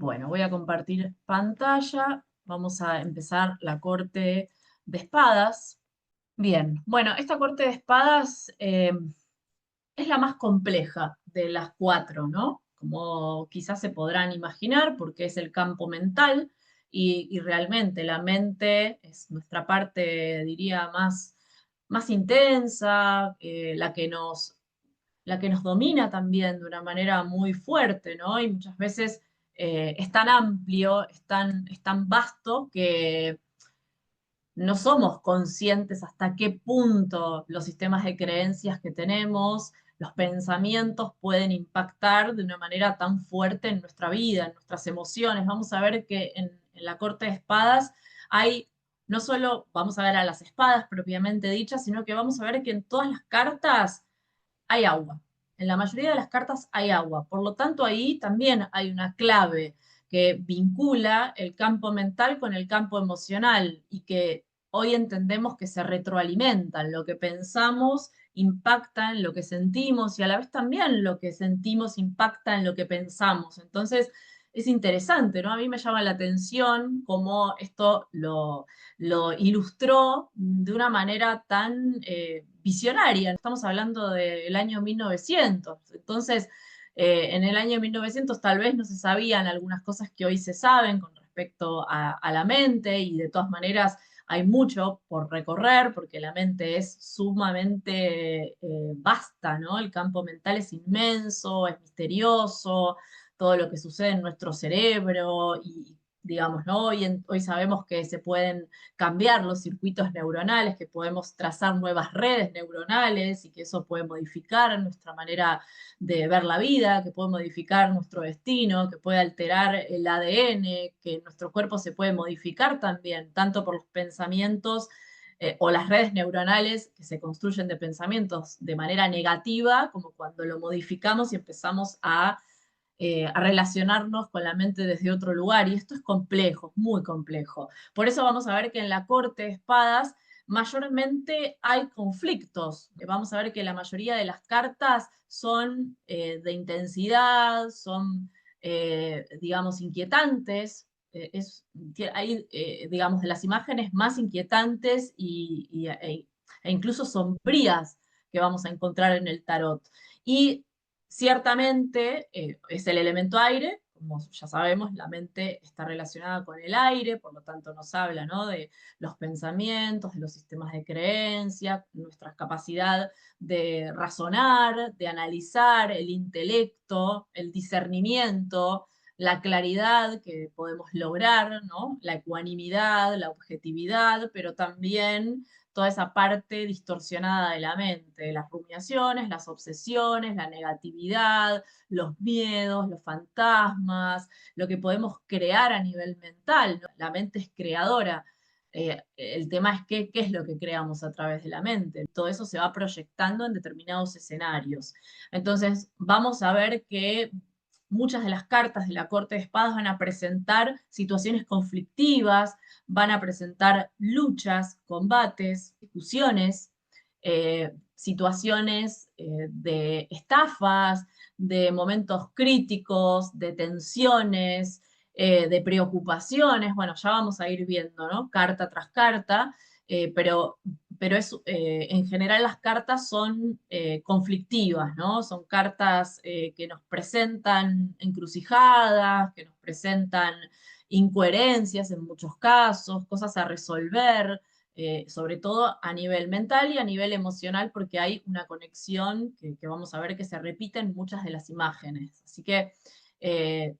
Bueno, voy a compartir pantalla. Vamos a empezar la corte de espadas. Bien, bueno, esta corte de espadas es la más compleja de las cuatro, ¿no? Como quizás se podrán imaginar, porque es el campo mental y realmente la mente es nuestra parte, diría, más intensa, la que nos domina también de una manera muy fuerte, ¿no? Y muchas veces es tan amplio, es tan vasto que no somos conscientes hasta qué punto los sistemas de creencias que tenemos, los pensamientos pueden impactar de una manera tan fuerte en nuestra vida, en nuestras emociones. Vamos a ver que en la corte de espadas hay, no solo vamos a ver a las espadas propiamente dichas, sino que vamos a ver que en todas las cartas hay agua. En la mayoría de las cartas hay agua. Por lo tanto, ahí también hay una clave que vincula el campo mental con el campo emocional y que hoy entendemos que se retroalimentan. Lo que pensamos impacta en lo que sentimos y a la vez también lo que sentimos impacta en lo que pensamos. Entonces, es interesante, ¿no? A mí me llama la atención cómo esto lo ilustró de una manera tan visionaria. Estamos hablando del año 1900. Entonces, en el año 1900 tal vez no se sabían algunas cosas que hoy se saben con respecto a la mente y de todas maneras hay mucho por recorrer porque la mente es sumamente vasta, ¿no? El campo mental es inmenso, es misterioso, todo lo que sucede en nuestro cerebro y digamos, ¿no? Hoy sabemos que se pueden cambiar los circuitos neuronales, que podemos trazar nuevas redes neuronales y que eso puede modificar nuestra manera de ver la vida, que puede modificar nuestro destino, que puede alterar el ADN, que nuestro cuerpo se puede modificar también, tanto por los pensamientos o las redes neuronales que se construyen de pensamientos de manera negativa, como cuando lo modificamos y empezamos a relacionarnos con la mente desde otro lugar. Y esto es complejo, es muy complejo. Por eso vamos a ver que en la corte de espadas mayormente hay conflictos. Vamos a ver que la mayoría de las cartas son de intensidad, son, digamos, inquietantes. Hay, digamos, de las imágenes más inquietantes e incluso sombrías que vamos a encontrar en el tarot. Y ciertamente es el elemento aire, como ya sabemos, la mente está relacionada con el aire, por lo tanto nos habla, ¿no? De los pensamientos, de los sistemas de creencia, nuestra capacidad de razonar, de analizar, el intelecto, el discernimiento, la claridad que podemos lograr, ¿no? La ecuanimidad, la objetividad, pero también toda esa parte distorsionada de la mente, las rumiaciones, las obsesiones, la negatividad, los miedos, los fantasmas, lo que podemos crear a nivel mental, ¿no? La mente es creadora. El tema es qué es lo que creamos a través de la mente. Todo eso se va proyectando en determinados escenarios. Entonces, vamos a ver que muchas de las cartas de la corte de espadas van a presentar situaciones conflictivas, van a presentar luchas, combates, discusiones, situaciones de estafas, de momentos críticos, de tensiones, de preocupaciones. Bueno, ya vamos a ir viendo, ¿no? Carta tras carta, pero en general las cartas son conflictivas, ¿no? Son cartas que nos presentan encrucijadas, que nos presentan incoherencias en muchos casos, cosas a resolver, sobre todo a nivel mental y a nivel emocional, porque hay una conexión que vamos a ver que se repite en muchas de las imágenes. Así que eh,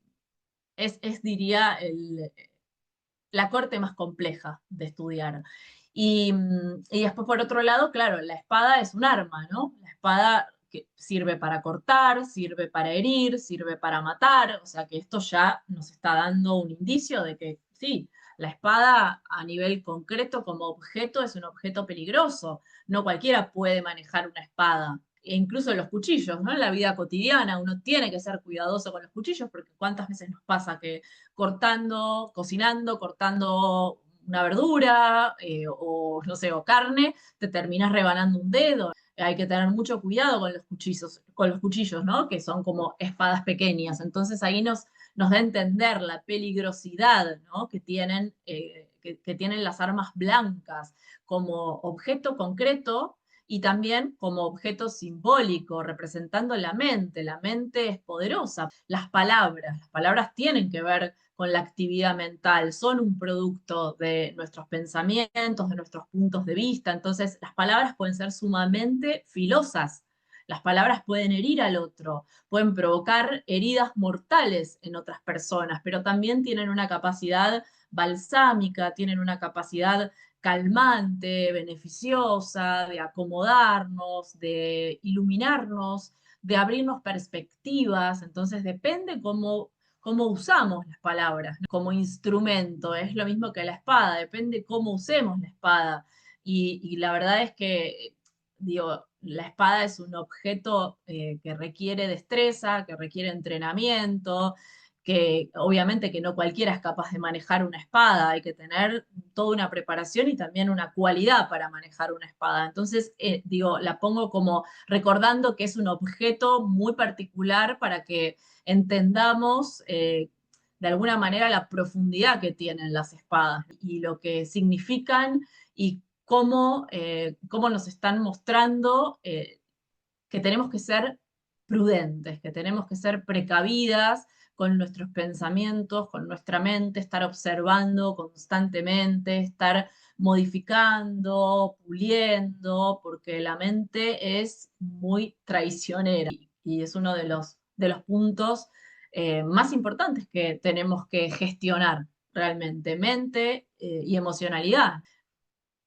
diría, la corte más compleja de estudiar. Y después, por otro lado, claro, la espada es un arma, ¿no? La espada que sirve para cortar, sirve para herir, sirve para matar, o sea que esto ya nos está dando un indicio de que sí, la espada a nivel concreto como objeto es un objeto peligroso. No cualquiera puede manejar una espada. E incluso los cuchillos, ¿no? En la vida cotidiana uno tiene que ser cuidadoso con los cuchillos porque cuántas veces nos pasa que cortando, cocinando, cortando una verdura o no sé, o carne, te terminas rebanando un dedo. Hay que tener mucho cuidado con los cuchillos, ¿no? Que son como espadas pequeñas. Entonces ahí nos da a entender la peligrosidad, ¿no? Que tienen las armas blancas como objeto concreto y también como objeto simbólico, representando la mente. La mente es poderosa. Las palabras tienen que ver con la actividad mental, son un producto de nuestros pensamientos, de nuestros puntos de vista. Entonces, las palabras pueden ser sumamente filosas. Las palabras pueden herir al otro, pueden provocar heridas mortales en otras personas, pero también tienen una capacidad balsámica, tienen una capacidad calmante, beneficiosa, de acomodarnos, de iluminarnos, de abrirnos perspectivas. Entonces depende cómo usamos las palabras, ¿no? Como instrumento. Es lo mismo que la espada, depende cómo usemos la espada. Y la verdad es que, digo, la espada es un objeto que requiere destreza, que requiere entrenamiento, que obviamente que no cualquiera es capaz de manejar una espada, hay que tener toda una preparación y también una cualidad para manejar una espada. Entonces, digo, la pongo como recordando que es un objeto muy particular para que entendamos de alguna manera la profundidad que tienen las espadas y lo que significan y cómo nos están mostrando que tenemos que ser prudentes, que tenemos que ser precavidas con nuestros pensamientos, con nuestra mente, estar observando constantemente, estar modificando, puliendo, porque la mente es muy traicionera y es uno de los puntos más importantes que tenemos que gestionar realmente, mente y emocionalidad.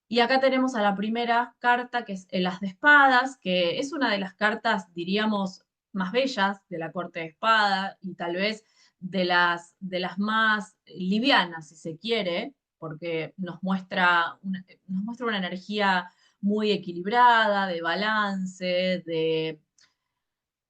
Y acá tenemos a la primera carta, que es el As de Espadas, que es una de las cartas, diríamos, más bellas de la corte de espada y tal vez de las más livianas, si se quiere, porque nos muestra una energía muy equilibrada, de balance,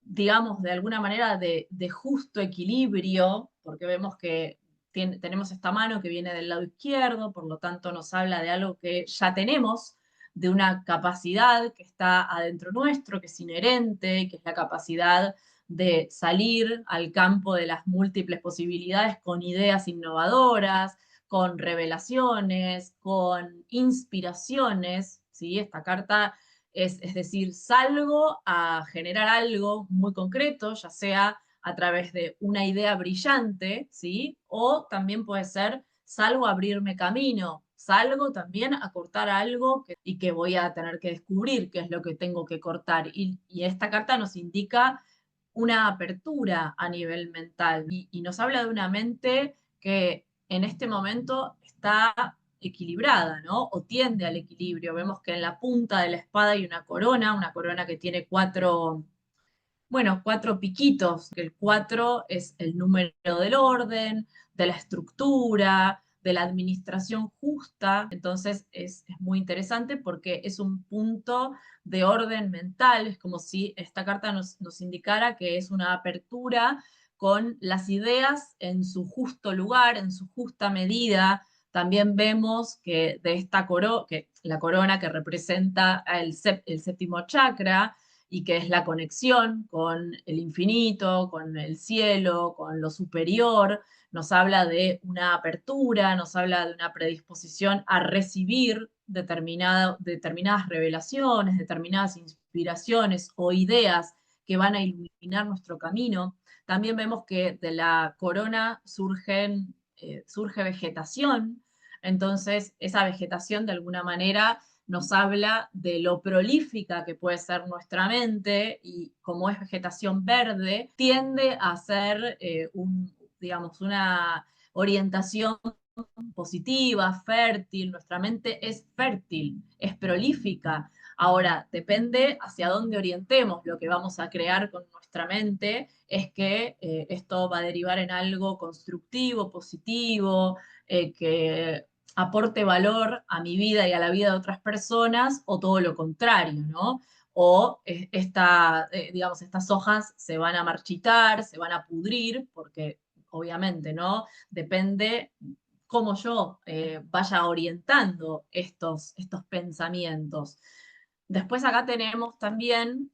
digamos, de alguna manera de justo equilibrio, porque vemos que tenemos esta mano que viene del lado izquierdo, por lo tanto nos habla de algo que ya tenemos, de una capacidad que está adentro nuestro, que es inherente, que es la capacidad de salir al campo de las múltiples posibilidades con ideas innovadoras, con revelaciones, con inspiraciones, ¿sí? Esta carta es decir, salgo a generar algo muy concreto, ya sea a través de una idea brillante, ¿sí? O también puede ser, salgo a abrirme camino, salgo también a cortar algo y que voy a tener que descubrir qué es lo que tengo que cortar. Y esta carta nos indica una apertura a nivel mental y nos habla de una mente que en este momento está equilibrada, ¿no? O tiende al equilibrio. Vemos que en la punta de la espada hay una corona que tiene cuatro piquitos. El 4 es el número del orden, de la estructura, de la administración justa. Entonces es muy interesante porque es un punto de orden mental. Es como si esta carta nos indicara que es una apertura con las ideas en su justo lugar, en su justa medida. También vemos que de esta que la corona que representa el séptimo chakra, y que es la conexión con el infinito, con el cielo, con lo superior, nos habla de una apertura, nos habla de una predisposición a recibir determinadas revelaciones, determinadas inspiraciones o ideas que van a iluminar nuestro camino. También vemos que de la corona surge vegetación, entonces esa vegetación de alguna manera nos habla de lo prolífica que puede ser nuestra mente y como es vegetación verde, tiende a ser digamos, una orientación positiva, fértil. Nuestra mente es fértil, es prolífica. Ahora, depende hacia dónde orientemos lo que vamos a crear con nuestra mente, es que esto va a derivar en algo constructivo, positivo, que aporte valor a mi vida y a la vida de otras personas, o todo lo contrario, ¿no? O digamos, estas hojas se van a marchitar, se van a pudrir, porque obviamente, ¿no? Depende cómo yo vaya orientando estos pensamientos. Después acá tenemos también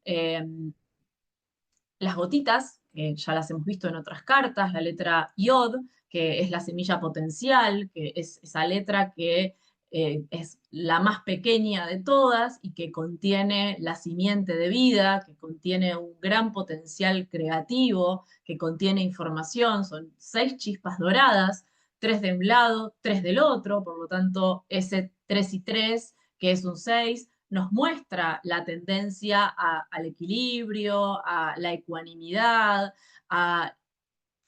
las gotitas, que ya las hemos visto en otras cartas, la letra Yod, que es la semilla potencial, que es esa letra que es la más pequeña de todas y que contiene la simiente de vida, que contiene un gran potencial creativo, que contiene información. Son 6 chispas doradas, 3 de un lado, 3 del otro, por lo tanto, ese 3 y 3, que es un 6, nos muestra la tendencia al equilibrio, a la ecuanimidad,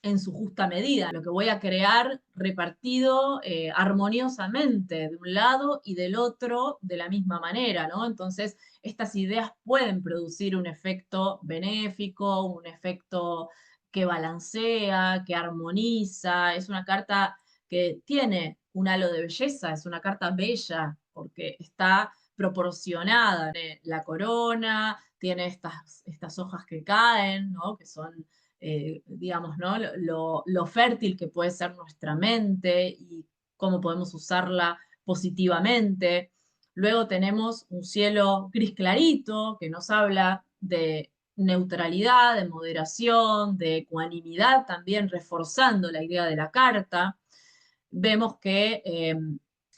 en su justa medida, lo que voy a crear repartido armoniosamente de un lado y del otro de la misma manera, ¿no? Entonces, estas ideas pueden producir un efecto benéfico, un efecto que balancea, que armoniza. Es una carta que tiene un halo de belleza, es una carta bella porque está proporcionada. Tiene la corona, tiene estas hojas que caen, ¿no? Que son digamos, ¿no? Lo fértil que puede ser nuestra mente y cómo podemos usarla positivamente. Luego tenemos un cielo gris clarito que nos habla de neutralidad, de moderación, de ecuanimidad, también reforzando la idea de la carta. Vemos que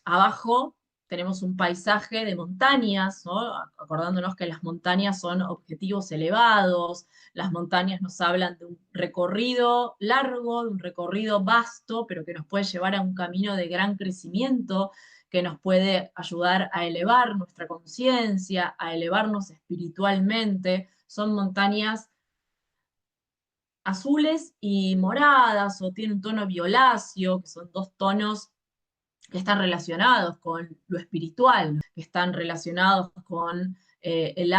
abajo tenemos un paisaje de montañas, ¿no? Acordándonos que las montañas son objetivos elevados, las montañas nos hablan de un recorrido largo, de un recorrido vasto, pero que nos puede llevar a un camino de gran crecimiento, que nos puede ayudar a elevar nuestra conciencia, a elevarnos espiritualmente. Son montañas azules y moradas, o tiene un tono violáceo, que son 2 tonos que están relacionados con lo espiritual, que están relacionados con el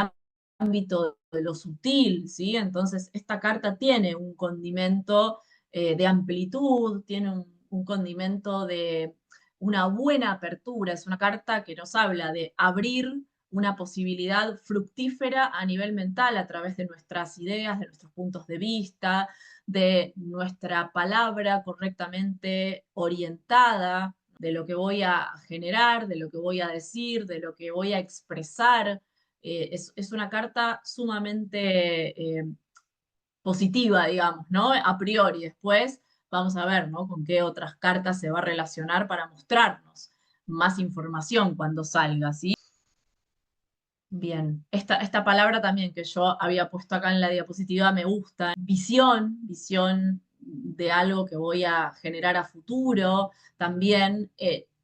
ámbito de lo sutil, ¿sí? Entonces, esta carta tiene un condimento de amplitud, tiene un condimento de una buena apertura, es una carta que nos habla de abrir una posibilidad fructífera a nivel mental a través de nuestras ideas, de nuestros puntos de vista, de nuestra palabra correctamente orientada, de lo que voy a generar, de lo que voy a decir, de lo que voy a expresar. Es una carta sumamente positiva, digamos, ¿no? A priori. Después vamos a ver, ¿no? Con qué otras cartas se va a relacionar para mostrarnos más información cuando salga, ¿sí? Bien, esta palabra también que yo había puesto acá en la diapositiva me gusta. Visión de algo que voy a generar a futuro. También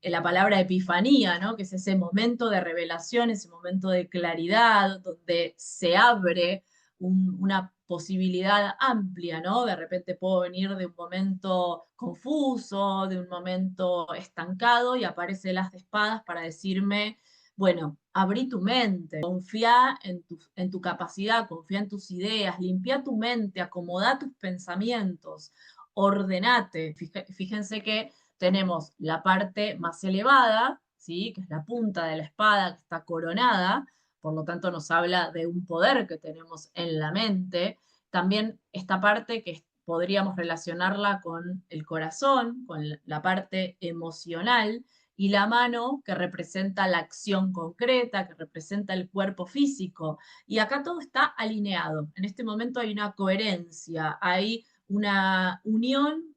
la palabra epifanía, ¿no? Que es ese momento de revelación, ese momento de claridad, donde se abre una posibilidad amplia, ¿no? De repente puedo venir de un momento confuso, de un momento estancado y aparece el as de espadas para decirme, bueno, abrí tu mente, confía en tu capacidad, confía en tus ideas, limpia tu mente, acomoda tus pensamientos, ordenate. Fíjense que tenemos la parte más elevada, ¿sí? Que es la punta de la espada que está coronada, por lo tanto nos habla de un poder que tenemos en la mente. También esta parte que podríamos relacionarla con el corazón, con la parte emocional, y la mano que representa la acción concreta, que representa el cuerpo físico. Y acá todo está alineado. En este momento hay una coherencia, hay una unión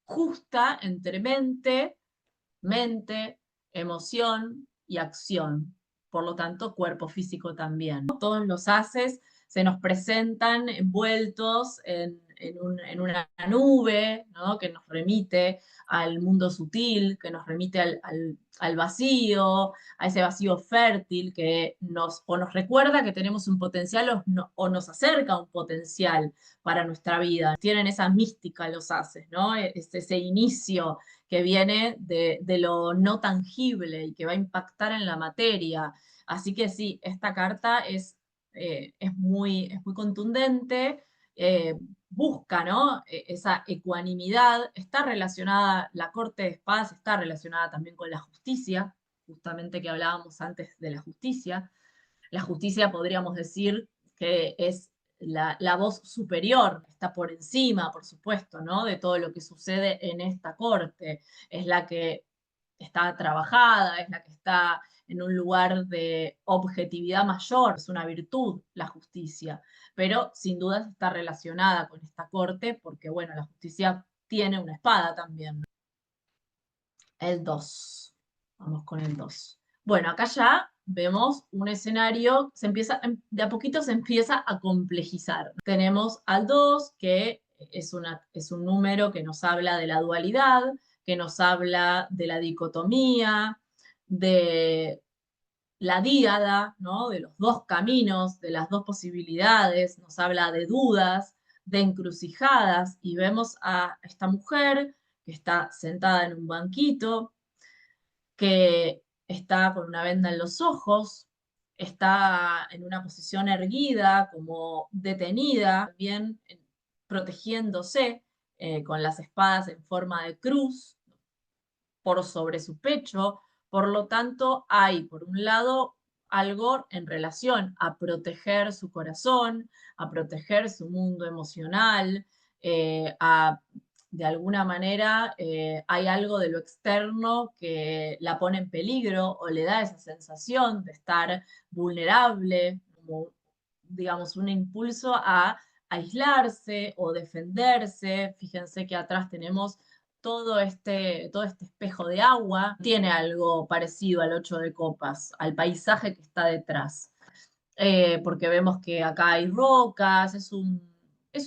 justa entre mente, emoción y acción. Por lo tanto, cuerpo físico también. Todos los haces se nos presentan envueltos en una nube, ¿no? Que nos remite al mundo sutil, que nos remite al vacío, a ese vacío fértil que o nos recuerda que tenemos un potencial o nos acerca a un potencial para nuestra vida. Tienen esa mística los haces, ¿no? Es ese inicio que viene de lo no tangible y que va a impactar en la materia. Así que sí, esta carta es muy contundente, busca, ¿no? Esa ecuanimidad, está relacionada, la corte de espadas está relacionada también con la justicia, justamente que hablábamos antes de la justicia. La justicia podríamos decir que es la voz superior, está por encima, por supuesto, ¿no? De todo lo que sucede en esta corte. Es la que está trabajada, es la que está en un lugar de objetividad mayor, es una virtud la justicia, pero sin dudas está relacionada con esta corte porque, bueno, la justicia tiene una espada también. El 2. Vamos con el 2. Bueno, acá ya vemos un escenario, de a poquito se empieza a complejizar. Tenemos al 2, que es un número que nos habla de la dualidad, que nos habla de la dicotomía, de la díada, ¿no? De los dos caminos, de las dos posibilidades, nos habla de dudas, de encrucijadas, y vemos a esta mujer que está sentada en un banquito, que está con una venda en los ojos, está en una posición erguida, como detenida, bien protegiéndose con las espadas en forma de cruz por sobre su pecho. Por lo tanto, hay, por un lado, algo en relación a proteger su corazón, a proteger su mundo emocional, de alguna manera hay algo de lo externo que la pone en peligro o le da esa sensación de estar vulnerable, como, digamos, un impulso a aislarse o defenderse. Fíjense que atrás tenemos todo este espejo de agua, tiene algo parecido al 8 de copas, al paisaje que está detrás. Porque vemos que acá hay rocas, es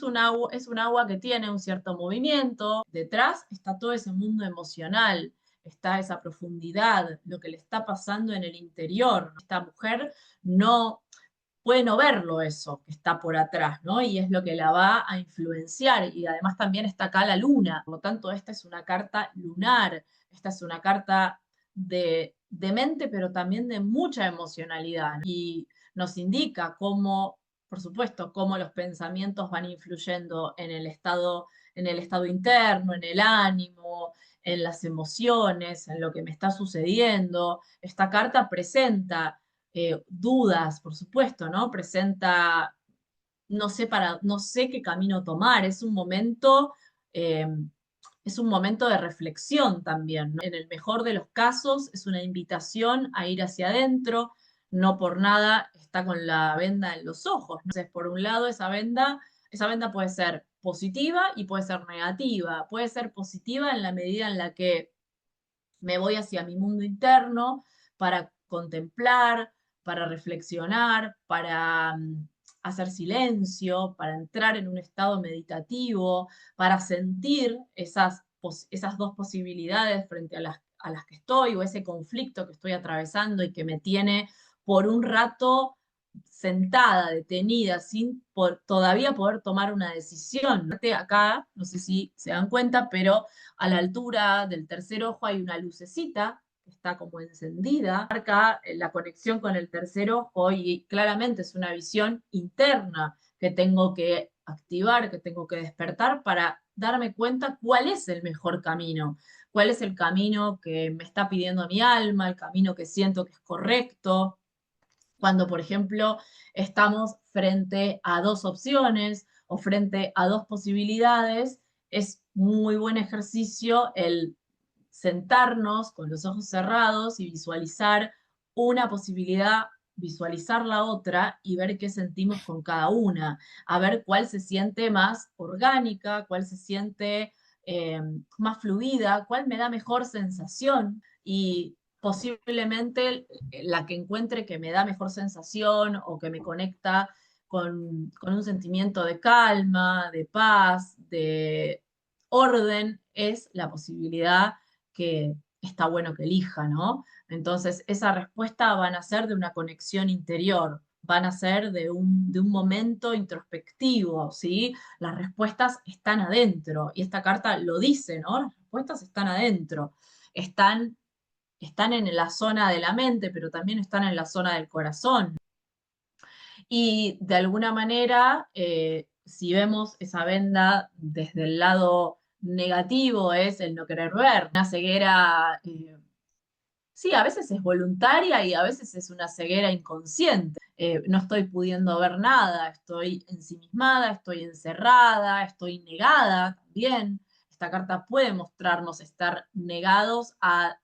un agua que tiene un cierto movimiento. Detrás está todo ese mundo emocional, está esa profundidad, lo que le está pasando en el interior. Esta mujer no puede no verlo eso que está por atrás, ¿no? Y es lo que la va a influenciar. Y además también está acá la luna. Por lo tanto, esta es una carta lunar. Esta es una carta de mente, pero también de mucha emocionalidad. Y nos indica cómo, por supuesto, cómo los pensamientos van influyendo en el estado interno, en el ánimo, en las emociones, en lo que me está sucediendo. Esta carta presenta dudas, por supuesto, ¿no? Presenta, no sé qué camino tomar, eh, es un momento de reflexión también, ¿no? En el mejor de los casos es una invitación a ir hacia adentro, no por nada está con la venda en los ojos, ¿no? Entonces, por un lado, esa venda puede ser positiva y puede ser negativa. Puede ser positiva en la medida en la que me voy hacia mi mundo interno para contemplar, para reflexionar, para hacer silencio, para entrar en un estado meditativo, para sentir esas dos posibilidades frente a las que estoy o ese conflicto que estoy atravesando y que me tiene por un rato sentada, detenida, sin todavía poder tomar una decisión. Acá, no sé si se dan cuenta, pero a la altura del tercer ojo hay una lucecita que está como encendida, marca la conexión con el tercer ojo y claramente es una visión interna que tengo que activar, que tengo que despertar para darme cuenta cuál es el mejor camino, cuál es el camino que me está pidiendo mi alma, el camino que siento que es correcto. Cuando, por ejemplo, estamos frente a dos opciones o frente a dos posibilidades, es muy buen ejercicio el sentarnos con los ojos cerrados y visualizar una posibilidad, visualizar la otra y ver qué sentimos con cada una, a ver cuál se siente más orgánica, cuál se siente más fluida, cuál me da mejor sensación y posiblemente la que encuentre que me da mejor sensación o que me conecta con un sentimiento de calma, de paz, de orden, es la posibilidad que está bueno que elija, ¿no? Entonces, esa respuesta van a ser de una conexión interior, van a ser de un momento introspectivo, ¿sí? Las respuestas están adentro, y esta carta lo dice, ¿no? Las respuestas están adentro, están, están en la zona de la mente, pero también están en la zona del corazón. Y de alguna manera, si vemos esa venda desde el lado negativo, es el no querer ver, una ceguera, sí, a veces es voluntaria y a veces es una ceguera inconsciente. No estoy pudiendo ver nada, estoy ensimismada, estoy encerrada, estoy negada también. Esta carta puede mostrarnos estar negados a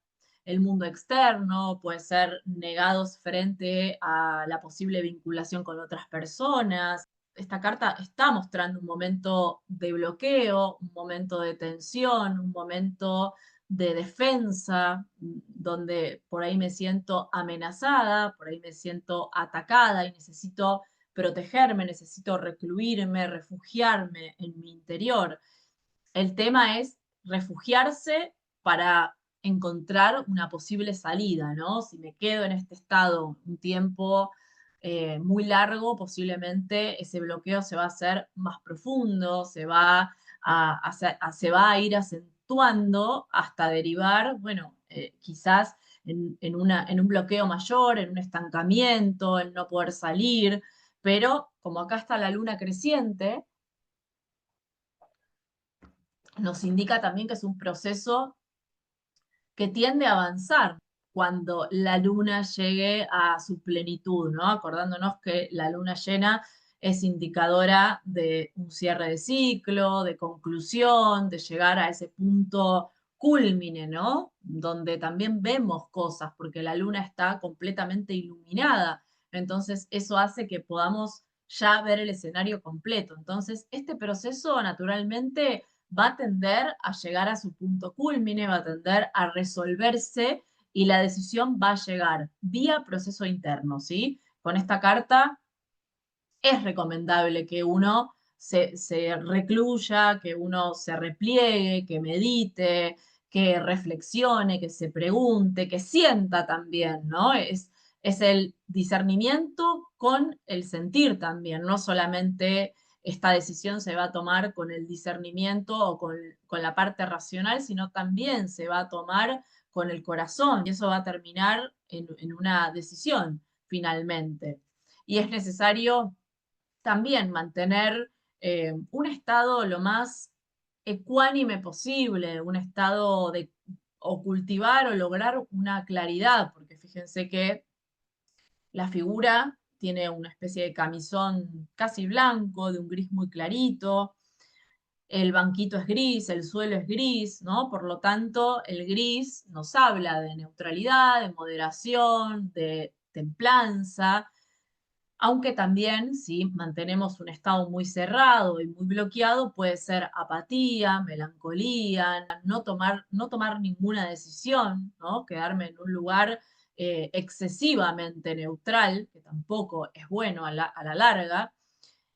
el mundo externo, puede ser negados frente a la posible vinculación con otras personas. Esta carta está mostrando un momento de bloqueo, un momento de tensión, un momento de defensa, donde por ahí me siento amenazada, por ahí me siento atacada y necesito protegerme, necesito recluirme, refugiarme en mi interior. El tema es refugiarse para encontrar una posible salida, ¿no? Si me quedo en este estado un tiempo muy largo, posiblemente ese bloqueo se va a hacer más profundo, se va a ir acentuando hasta derivar, bueno, quizás en un bloqueo mayor, en un estancamiento, en no poder salir, pero como acá está la luna creciente, nos indica también que es un proceso que tiende a avanzar cuando la luna llegue a su plenitud, ¿no? Acordándonos que la luna llena es indicadora de un cierre de ciclo, de conclusión, de llegar a ese punto cúlmine, ¿no? Donde también vemos cosas, porque la luna está completamente iluminada. Entonces, eso hace que podamos ya ver el escenario completo. Entonces, este proceso naturalmente va a tender a llegar a su punto cúlmine, va a tender a resolverse y la decisión va a llegar vía proceso interno, ¿sí? Con esta carta es recomendable que uno se recluya, que uno se repliegue, que medite, que reflexione, que se pregunte, que sienta también, ¿no? Es el discernimiento con el sentir también, no solamente esta decisión se va a tomar con el discernimiento o con la parte racional, sino también se va a tomar con el corazón y eso va a terminar en una decisión finalmente. Y es necesario también mantener un estado lo más ecuánime posible, un estado de o cultivar o lograr una claridad, porque fíjense que la figura tiene una especie de camisón casi blanco, de un gris muy clarito, el banquito es gris, el suelo es gris, ¿no? Por lo tanto, el gris nos habla de neutralidad, de moderación, de templanza, aunque también si mantenemos un estado muy cerrado y muy bloqueado, puede ser apatía, melancolía, no tomar ninguna decisión, ¿no? Quedarme en un lugar excesivamente neutral, que tampoco es bueno a la larga.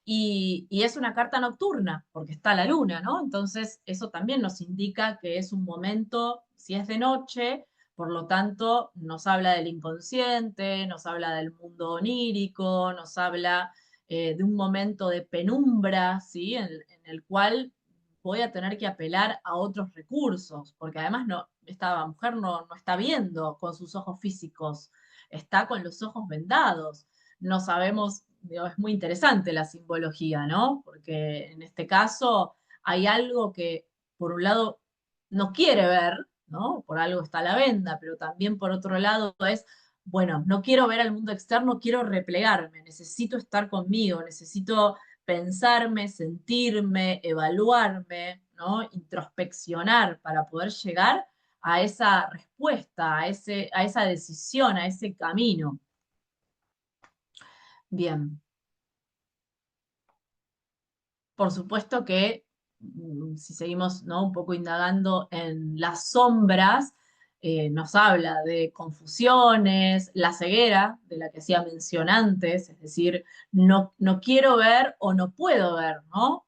Y es una carta nocturna, porque está la luna, ¿no? Entonces, eso también nos indica que es un momento, si es de noche, por lo tanto, nos habla del inconsciente, nos habla del mundo onírico, nos habla de un momento de penumbra, ¿sí? En el cual voy a tener que apelar a otros recursos, porque además esta mujer no está viendo con sus ojos físicos, está con los ojos vendados. No sabemos, digo, es muy interesante la simbología, ¿no? Porque en este caso hay algo que, por un lado, no quiere ver, ¿no? Por algo está la venda, pero también por otro lado es, bueno, no quiero ver al mundo externo, quiero replegarme, necesito estar conmigo, necesito pensarme, sentirme, evaluarme, ¿no? Introspeccionar para poder llegar a esa respuesta, a esa decisión, a ese camino. Bien, por supuesto que si seguimos, ¿no? Un poco indagando en las sombras, nos habla de confusiones, la ceguera, de la que hacía mención antes, es decir, no quiero ver o no puedo ver, ¿no?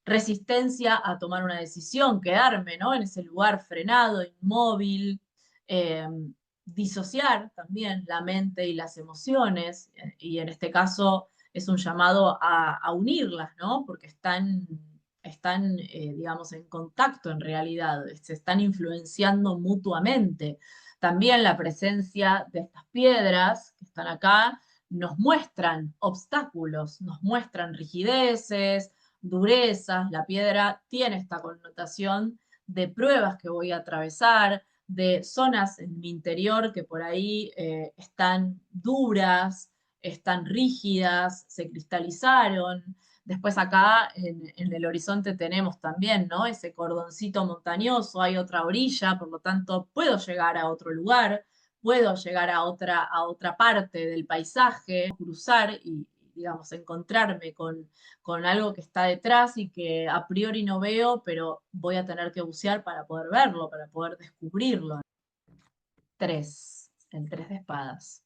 Resistencia a tomar una decisión, quedarme, ¿no? En ese lugar frenado, inmóvil, eh, disociar también la mente y las emociones, y en este caso es un llamado a unirlas, ¿no? Porque digamos, en contacto en realidad, se están influenciando mutuamente. También la presencia de estas piedras que están acá nos muestran obstáculos, nos muestran rigideces, durezas, la piedra tiene esta connotación de pruebas que voy a atravesar, de zonas en mi interior que por ahí están duras, están rígidas, se cristalizaron, Después acá en el horizonte tenemos también, ¿no? Ese cordoncito montañoso, hay otra orilla, por lo tanto puedo llegar a otro lugar, puedo llegar a otra parte del paisaje, cruzar y, digamos, encontrarme con algo que está detrás y que a priori no veo, pero voy a tener que bucear para poder verlo, para poder descubrirlo. Tres, el tres de espadas.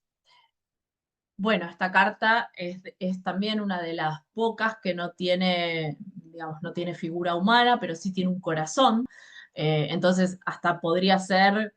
Bueno, esta carta es también una de las pocas que no tiene, digamos, no tiene figura humana, pero sí tiene un corazón. Entonces, hasta podría ser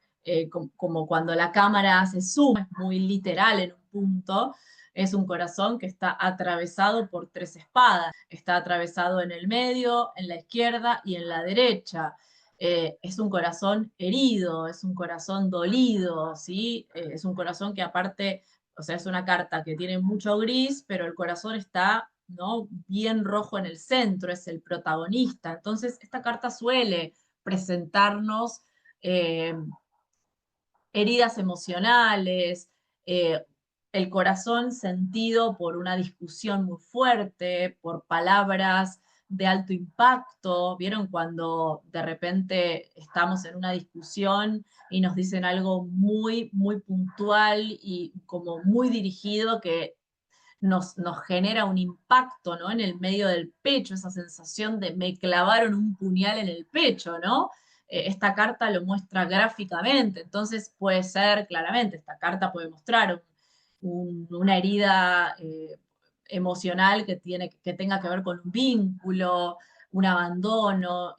como cuando la cámara hace zoom, es muy literal en un punto. Es un corazón que está atravesado por tres espadas. Está atravesado en el medio, en la izquierda y en la derecha. Es un corazón herido, es un corazón dolido, ¿sí? Es un corazón que aparte, o sea, es una carta que tiene mucho gris, pero el corazón está, ¿no? Bien rojo en el centro, es el protagonista. Entonces, esta carta suele presentarnos eh, heridas emocionales, eh, el corazón sentido por una discusión muy fuerte, por palabras de alto impacto. ¿Vieron cuando de repente estamos en una discusión y nos dicen algo muy, muy puntual y como muy dirigido que nos genera un impacto, ¿no? En el medio del pecho, esa sensación de me clavaron un puñal en el pecho, ¿no? Esta carta lo muestra gráficamente, entonces puede ser, claramente, esta carta puede mostrar una herida emocional que tenga que ver con un vínculo, un abandono,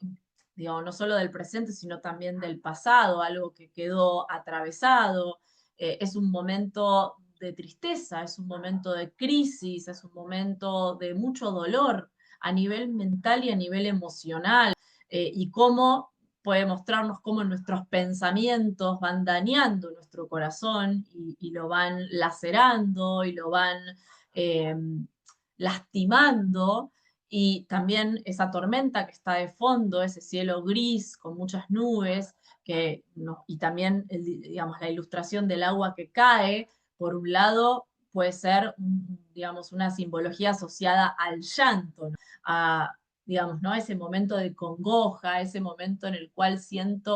digo, no solo del presente, sino también del pasado, algo que quedó atravesado. Es un momento de tristeza, es un momento de crisis, es un momento de mucho dolor a nivel mental y a nivel emocional, y cómo puede mostrarnos cómo nuestros pensamientos van dañando nuestro corazón y lo van lacerando y lo van eh, lastimando. Y también esa tormenta que está de fondo, ese cielo gris con muchas nubes, y también, digamos, la ilustración del agua que cae, por un lado, puede ser, digamos, una simbología asociada al llanto, ¿no? A, digamos, ¿no? Ese momento de congoja, ese momento en el cual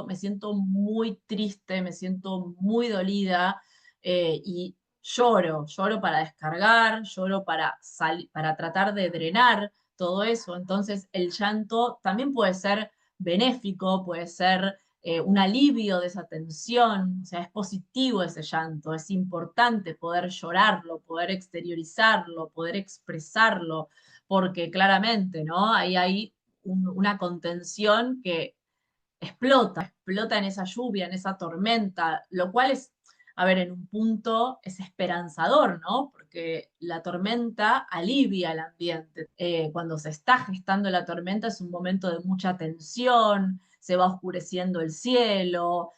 me siento muy triste, me siento muy dolida, y lloro para descargar, lloro para tratar de drenar todo eso. Entonces, el llanto también puede ser benéfico, puede ser un alivio de esa tensión, o sea, es positivo ese llanto, es importante poder llorarlo, poder exteriorizarlo, poder expresarlo, porque claramente, ¿no? Ahí hay una contención que explota en esa lluvia, en esa tormenta, lo cual es, a ver, en un punto es esperanzador, ¿no? Porque la tormenta alivia el ambiente. Cuando se está gestando la tormenta es un momento de mucha tensión, se va oscureciendo el cielo,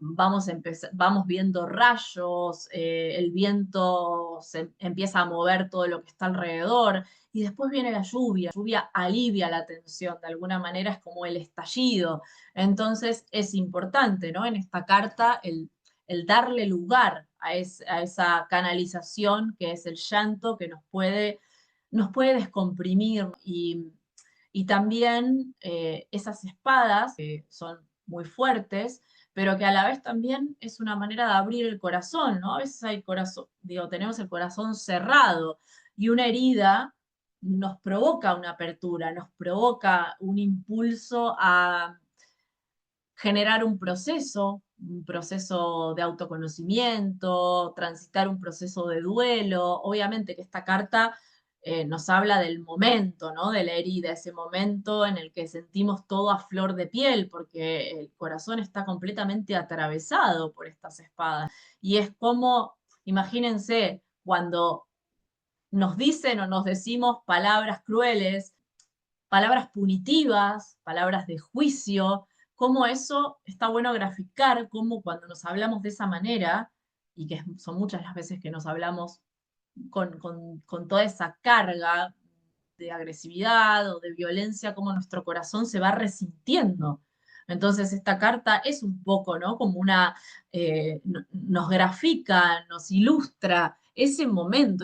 vamos viendo rayos, el viento se empieza a mover todo lo que está alrededor. Y después viene la lluvia alivia la tensión, de alguna manera es como el estallido. Entonces es importante, ¿no? En esta carta el darle lugar a esa canalización que es el llanto que nos puede descomprimir y también esas espadas que son muy fuertes, pero que a la vez también es una manera de abrir el corazón, ¿no? A veces hay corazón, digo, tenemos el corazón cerrado y una herida nos provoca una apertura, nos provoca un impulso a generar un proceso de autoconocimiento, transitar un proceso de duelo. Obviamente que esta carta nos habla del momento, ¿no? De la herida, ese momento en el que sentimos todo a flor de piel, porque el corazón está completamente atravesado por estas espadas. Y es como, imagínense, cuando nos dicen o nos decimos palabras crueles, palabras punitivas, palabras de juicio, cómo eso está bueno graficar, cómo cuando nos hablamos de esa manera, y que son muchas las veces que nos hablamos con toda esa carga de agresividad o de violencia, cómo nuestro corazón se va resintiendo. Entonces, esta carta es un poco, ¿no? Como nos grafica, nos ilustra ese momento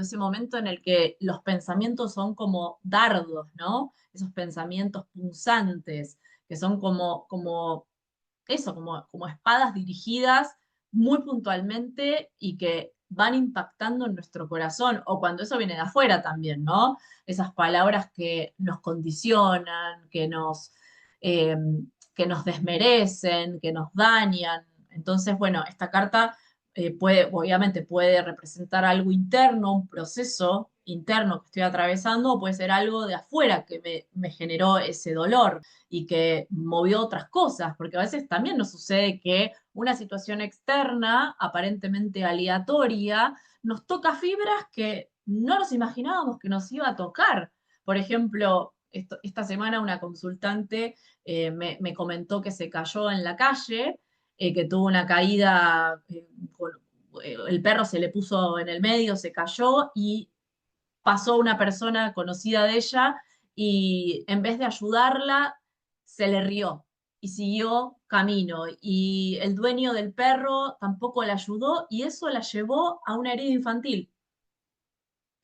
en el que los pensamientos son como dardos, ¿no? Esos pensamientos punzantes, que son como eso, como espadas dirigidas muy puntualmente y que van impactando en nuestro corazón, o cuando eso viene de afuera también, ¿no? Esas palabras que nos condicionan, eh, que nos desmerecen, que nos dañan. Entonces, bueno, esta carta obviamente puede representar algo interno, un proceso interno que estoy atravesando, o puede ser algo de afuera que me generó ese dolor y que movió otras cosas, porque a veces también nos sucede que una situación externa, aparentemente aleatoria, nos toca fibras que no nos imaginábamos que nos iba a tocar. Por ejemplo, esta semana una consultante me comentó que se cayó en la calle, que tuvo una caída, el perro se le puso en el medio, se cayó y pasó una persona conocida de ella y en vez de ayudarla, se le rió y siguió camino. Y el dueño del perro tampoco la ayudó y eso la llevó a una herida infantil.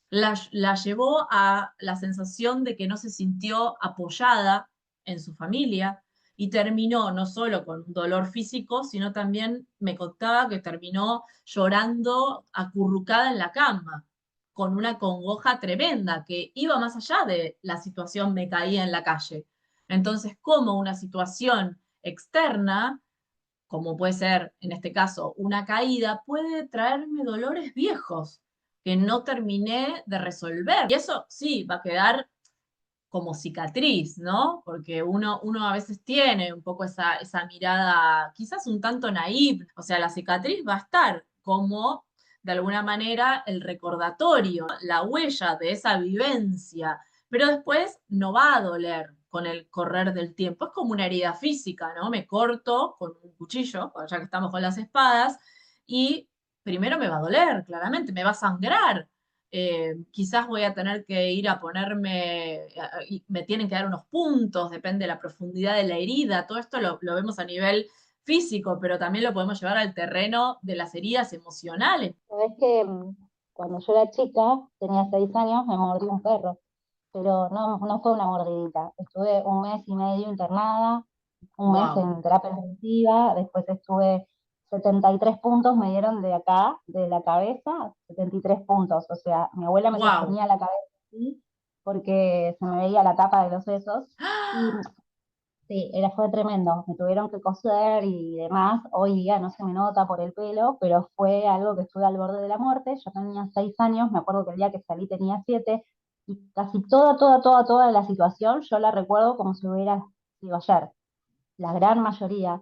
La llevó a la sensación de que no se sintió apoyada en su familia y terminó no solo con un dolor físico, sino también me contaba que terminó llorando acurrucada en la cama, con una congoja tremenda que iba más allá de la situación me caía en la calle. Entonces, como una situación externa, como puede ser en este caso una caída, puede traerme dolores viejos que no terminé de resolver. Y eso sí, va a quedar como cicatriz, ¿no? Porque uno a veces tiene un poco esa mirada, quizás un tanto naïve, o sea, la cicatriz va a estar como, de alguna manera, el recordatorio, la huella de esa vivencia, pero después no va a doler con el correr del tiempo. Es como una herida física, ¿no? Me corto con un cuchillo, ya que estamos con las espadas, y primero me va a doler, claramente, me va a sangrar, quizás voy a tener que ir a ponerme, y me tienen que dar unos puntos, depende de la profundidad de la herida, todo esto lo vemos a nivel físico, pero también lo podemos llevar al terreno de las heridas emocionales. Sabes que cuando yo era chica, tenía 6 años, me mordió un perro, pero no, no fue una mordidita. Estuve un mes y medio internada, un mes Wow, en terapia intensiva, después estuve 73 puntos, me dieron de acá, de la cabeza, 73 puntos. O sea, mi abuela me wow. sostenía la cabeza así porque se me veía la tapa de los sesos. Y sí, fue tremendo. Me tuvieron que coser y demás. Hoy día no se me nota por el pelo, pero fue algo que estuve al borde de la muerte. Yo tenía 6 años, me acuerdo que el día que salí tenía 7, y casi toda la situación yo la recuerdo como si hubiera sido ayer. La gran mayoría.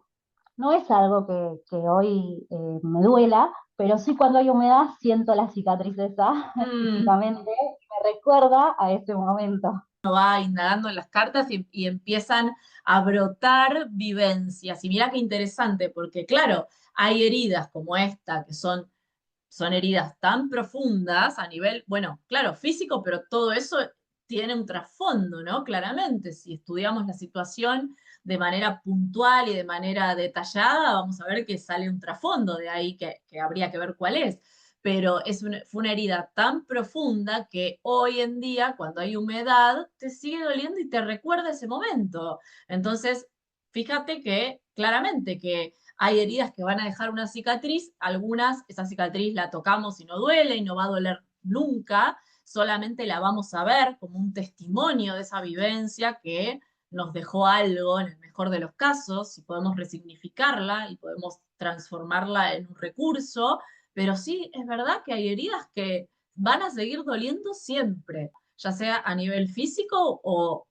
No es algo que hoy me duela, pero sí cuando hay humedad siento la cicatriz esa Mm. físicamente y me recuerda a ese momento. Va indagando en las cartas y empiezan a brotar vivencias. Y mira qué interesante, porque claro, hay heridas como esta que son heridas tan profundas a nivel, bueno, claro, físico, pero todo eso tiene un trasfondo, ¿no? Claramente, si estudiamos la situación de manera puntual y de manera detallada, vamos a ver que sale un trasfondo de ahí que habría que ver cuál es. Pero fue una herida tan profunda que hoy en día, cuando hay humedad, te sigue doliendo y te recuerda ese momento. Entonces, fíjate que claramente que hay heridas que van a dejar una cicatriz, algunas, esa cicatriz la tocamos y no duele y no va a doler nunca, solamente la vamos a ver como un testimonio de esa vivencia que nos dejó algo en el mejor de los casos y podemos resignificarla y podemos transformarla en un recurso, pero sí, es verdad que hay heridas que van a seguir doliendo siempre, ya sea a nivel físico o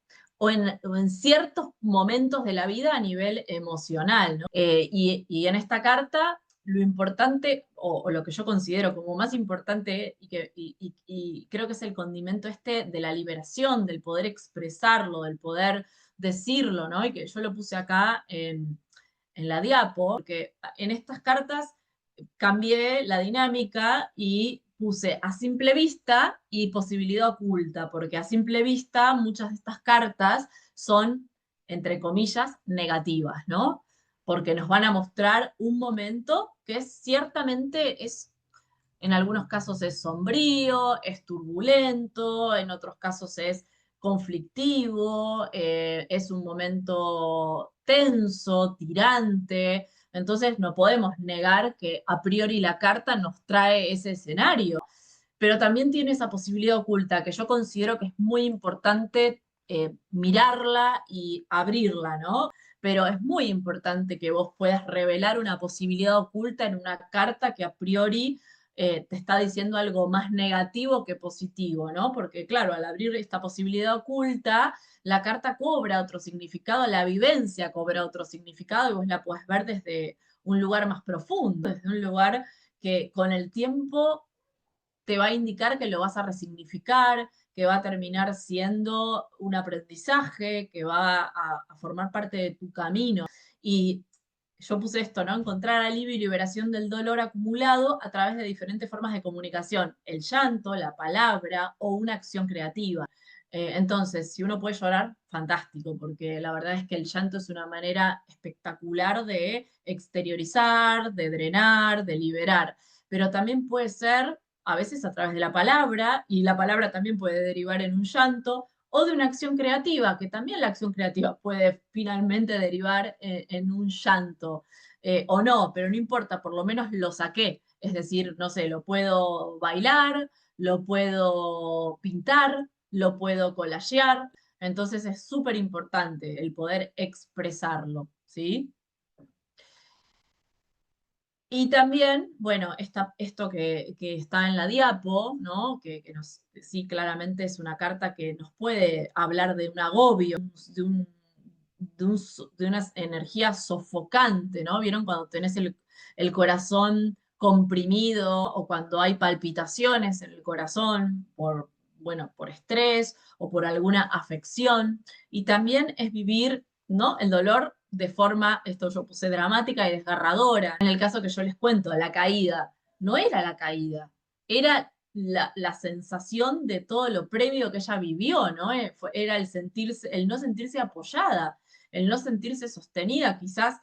en ciertos momentos de la vida a nivel emocional, ¿no? Y en esta carta, lo importante, o lo que yo considero como más importante, y creo que es el condimento este de la liberación, del poder expresarlo, del poder decirlo, ¿no? Y que yo lo puse acá en la diapo, porque en estas cartas cambié la dinámica y puse a simple vista y posibilidad oculta, porque a simple vista muchas de estas cartas son, entre comillas, negativas, ¿no? Porque nos van a mostrar un momento que ciertamente es En algunos casos es sombrío, es turbulento, en otros casos es conflictivo, es un momento tenso, tirante. Entonces no podemos negar que a priori la carta nos trae ese escenario, pero también tiene esa posibilidad oculta que yo considero que es muy importante mirarla y abrirla, ¿no? Pero es muy importante que vos puedas revelar una posibilidad oculta en una carta que a priori te está diciendo algo más negativo que positivo, ¿no? Porque claro, al abrir esta posibilidad oculta, la carta cobra otro significado, la vivencia cobra otro significado y vos la podés ver desde un lugar más profundo, desde un lugar que con el tiempo te va a indicar que lo vas a resignificar, que va a terminar siendo un aprendizaje, que va a formar parte de tu camino. Y yo puse esto, ¿no? Encontrar alivio y liberación del dolor acumulado a través de diferentes formas de comunicación, el llanto, la palabra o una acción creativa. Entonces, si uno puede llorar, fantástico, porque la verdad es que el llanto es una manera espectacular de exteriorizar, de drenar, de liberar, pero también puede ser a veces a través de la palabra, y la palabra también puede derivar en un llanto, o de una acción creativa, que también la acción creativa puede finalmente derivar en un llanto, o no, pero no importa, por lo menos lo saqué. Es decir, no sé, lo puedo bailar, lo puedo pintar, lo puedo collagear, entonces es súper importante el poder expresarlo, ¿sí? Y también, bueno, esto que está en la diapo, ¿no? Sí, claramente es una carta que nos puede hablar de un agobio, de una energía sofocante, ¿no? ¿Vieron cuando tenés el corazón comprimido o cuando hay palpitaciones en el corazón por, bueno, por estrés o por alguna afección? Y también es vivir, ¿no? El dolor de forma, esto yo puse dramática y desgarradora. En el caso que yo les cuento, la caída, no era la caída, era la sensación de todo lo previo que ella vivió, ¿no? Era el sentirse, el no sentirse apoyada, el no sentirse sostenida, quizás,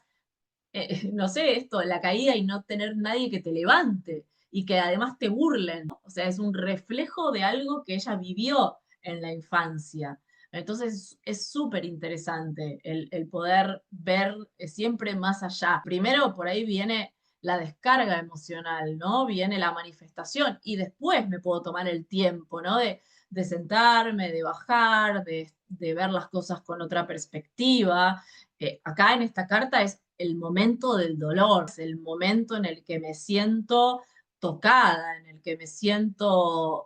no sé, esto, la caída y no tener nadie que te levante y que además te burlen, ¿no? O sea, es un reflejo de algo que ella vivió en la infancia. Entonces es súper interesante el poder ver siempre más allá. Primero por ahí viene la descarga emocional, ¿no? Viene la manifestación y después me puedo tomar el tiempo, ¿no? De sentarme, de bajar, de ver las cosas con otra perspectiva. Acá en esta carta es el momento del dolor, es el momento en el que me siento tocada, en el que me siento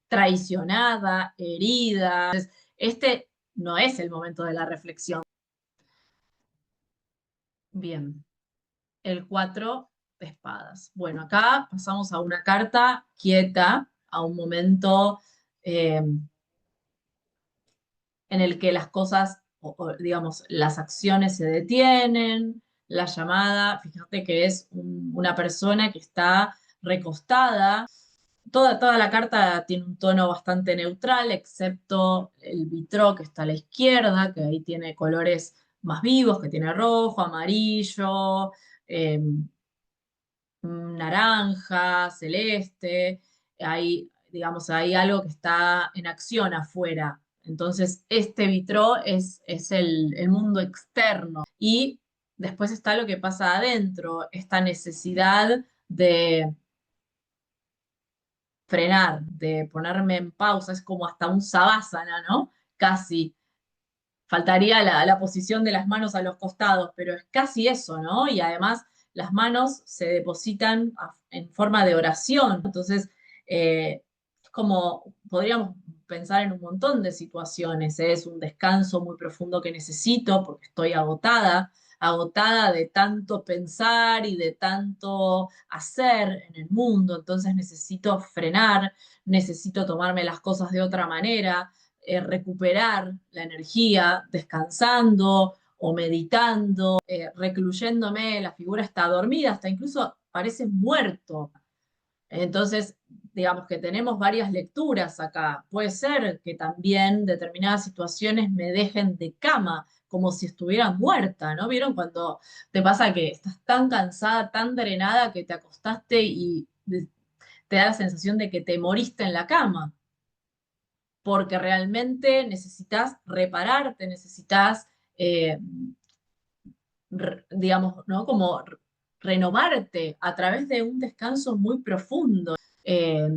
traicionada, herida. Entonces, este no es el momento de la reflexión. Bien, el 4 de espadas. Bueno, acá pasamos a una carta quieta, a un momento en el que las cosas, digamos, las acciones se detienen, la llamada, fíjate que es una persona que está recostada. Toda la carta tiene un tono bastante neutral, excepto el vitró que está a la izquierda, que ahí tiene colores más vivos, que tiene rojo, amarillo, eh, naranja, celeste. Hay, digamos, hay algo que está en acción afuera. Entonces, este vitró es el mundo externo. Y después está lo que pasa adentro, esta necesidad de frenar, de ponerme en pausa, es como hasta un savasana, ¿no? Casi. Faltaría la posición de las manos a los costados, pero es casi eso, ¿no? Y además las manos se depositan en forma de oración. Entonces, es como podríamos pensar en un montón de situaciones. Es un descanso muy profundo que necesito porque estoy agotada, agotada de tanto pensar y de tanto hacer en el mundo. Entonces necesito frenar, necesito tomarme las cosas de otra manera, recuperar la energía descansando o meditando, recluyéndome, la figura está dormida, hasta incluso parece muerto. Entonces, digamos que tenemos varias lecturas acá. Puede ser que también determinadas situaciones me dejen de cama, como si estuviera muerta, ¿no? ¿Vieron cuando te pasa que estás tan cansada, tan drenada, que te acostaste y te da la sensación de que te moriste en la cama, porque realmente necesitas repararte, necesitas, digamos, ¿no? Como renovarte a través de un descanso muy profundo. Eh,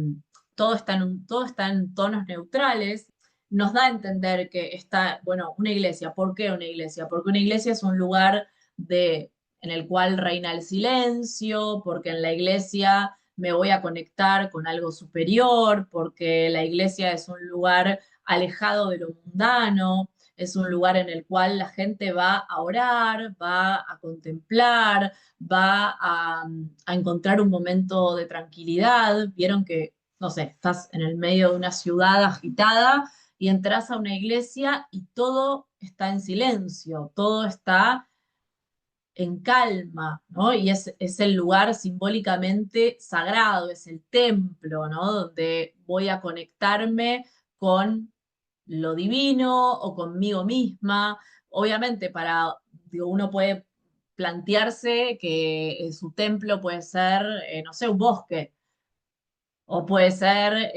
todo está en tonos neutrales. Nos da a entender que está, bueno, una iglesia. ¿Por qué una iglesia? Porque una iglesia es un lugar en el cual reina el silencio, porque en la iglesia me voy a conectar con algo superior, porque la iglesia es un lugar alejado de lo mundano, es un lugar en el cual la gente va a orar, va a contemplar, va a encontrar un momento de tranquilidad. Vieron que, no sé, estás en el medio de una ciudad agitada y entras a una iglesia y todo está en silencio, todo está en calma, ¿no? Y es el lugar simbólicamente sagrado, es el templo, ¿no? Donde voy a conectarme con lo divino o conmigo misma. Obviamente, digo, uno puede plantearse que su templo puede ser, no sé, un bosque, o puede ser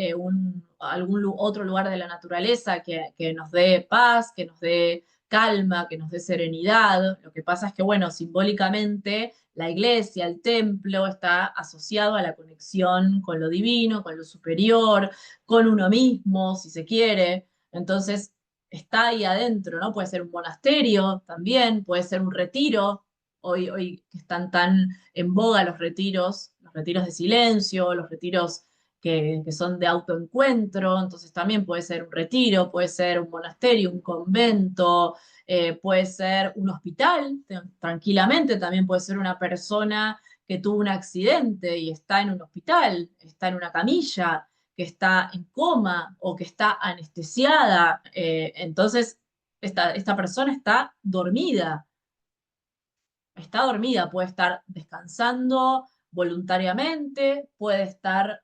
otro lugar de la naturaleza que nos dé paz, que nos dé calma, que nos dé serenidad. Lo que pasa es que, bueno, simbólicamente la iglesia, el templo, está asociado a la conexión con lo divino, con lo superior, con uno mismo, si se quiere. Entonces, está ahí adentro, ¿no? Puede ser un monasterio también, puede ser un retiro. Hoy que están tan en boga los retiros de silencio, los retiros que son de autoencuentro, entonces también puede ser un retiro, puede ser un monasterio, un convento, puede ser un hospital, tranquilamente, también puede ser una persona que tuvo un accidente y está en un hospital, está en una camilla, que está en coma o que está anestesiada, entonces esta persona está dormida, puede estar descansando voluntariamente, puede estar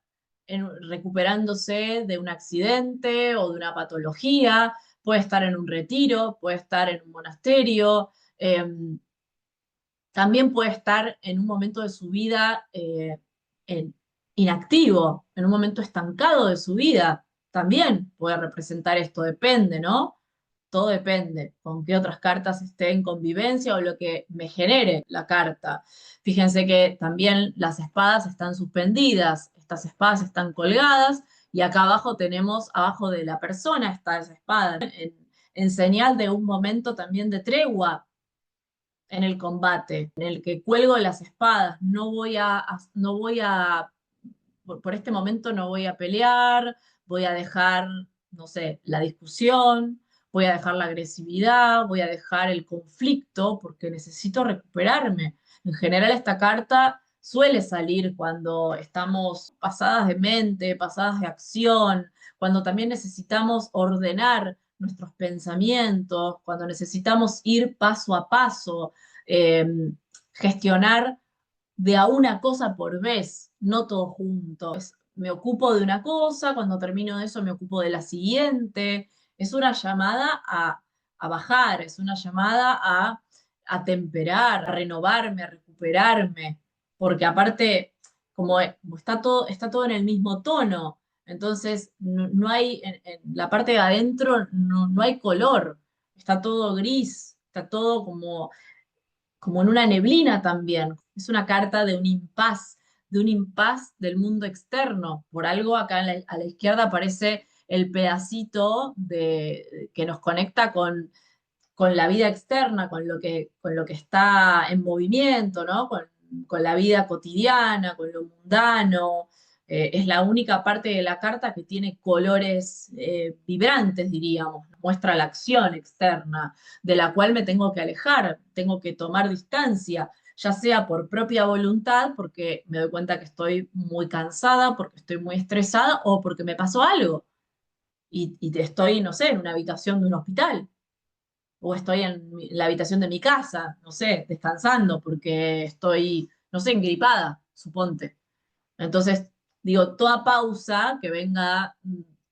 recuperándose de un accidente o de una patología, puede estar en un retiro, puede estar en un monasterio, también puede estar en un momento de su vida inactivo, en un momento estancado de su vida. También puede representar esto, depende, ¿no? Todo depende con qué otras cartas esté en convivencia o lo que me genere la carta. Fíjense que también las espadas están suspendidas, estas espadas están colgadas y acá abajo tenemos, abajo de la persona está esa espada, en señal de un momento también de tregua en el combate, en el que cuelgo las espadas, no voy a, por este momento no voy a pelear, voy a dejar, no sé, la discusión, voy a dejar la agresividad, voy a dejar el conflicto, porque necesito recuperarme. En general, esta carta suele salir cuando estamos pasadas de mente, pasadas de acción, cuando también necesitamos ordenar nuestros pensamientos, cuando necesitamos ir paso a paso, eh, gestionar de a una cosa por vez, no todo junto. Me ocupo de una cosa, cuando termino de eso me ocupo de la siguiente. Es una llamada a bajar, es una llamada a temperar, a renovarme, a recuperarme, porque aparte, como está todo en el mismo tono, entonces no hay, en la parte de adentro no hay color, está todo gris, está todo como en una neblina también. Es una carta de un impas del mundo externo. Por algo acá a la izquierda aparece el pedacito que nos conecta con la vida externa, con lo que está en movimiento, ¿no? Con la vida cotidiana, con lo mundano. Es la única parte de la carta que tiene colores vibrantes, diríamos. Muestra la acción externa, de la cual me tengo que alejar, tengo que tomar distancia, ya sea por propia voluntad, porque me doy cuenta que estoy muy cansada, porque estoy muy estresada o porque me pasó algo y estoy, no sé, en una habitación de un hospital o estoy en la habitación de mi casa, no sé, descansando porque estoy, no sé, engripada, suponte. Entonces, digo, toda pausa que venga,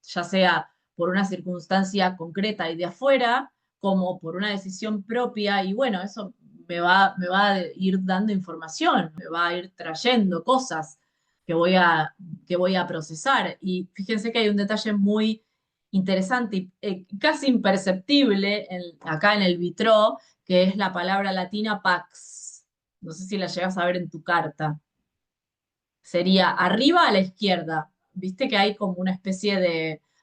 ya sea por una circunstancia concreta y de afuera, como por una decisión propia, y bueno, eso me va a ir dando información, me va a ir trayendo cosas. que voy a, que voy a procesar. Y fíjense que hay un detalle muy interesante y casi imperceptible acá en el vitró, que es la palabra latina pax. No sé si la llegas a ver en tu carta. Sería arriba a la izquierda. Viste que hay como una especie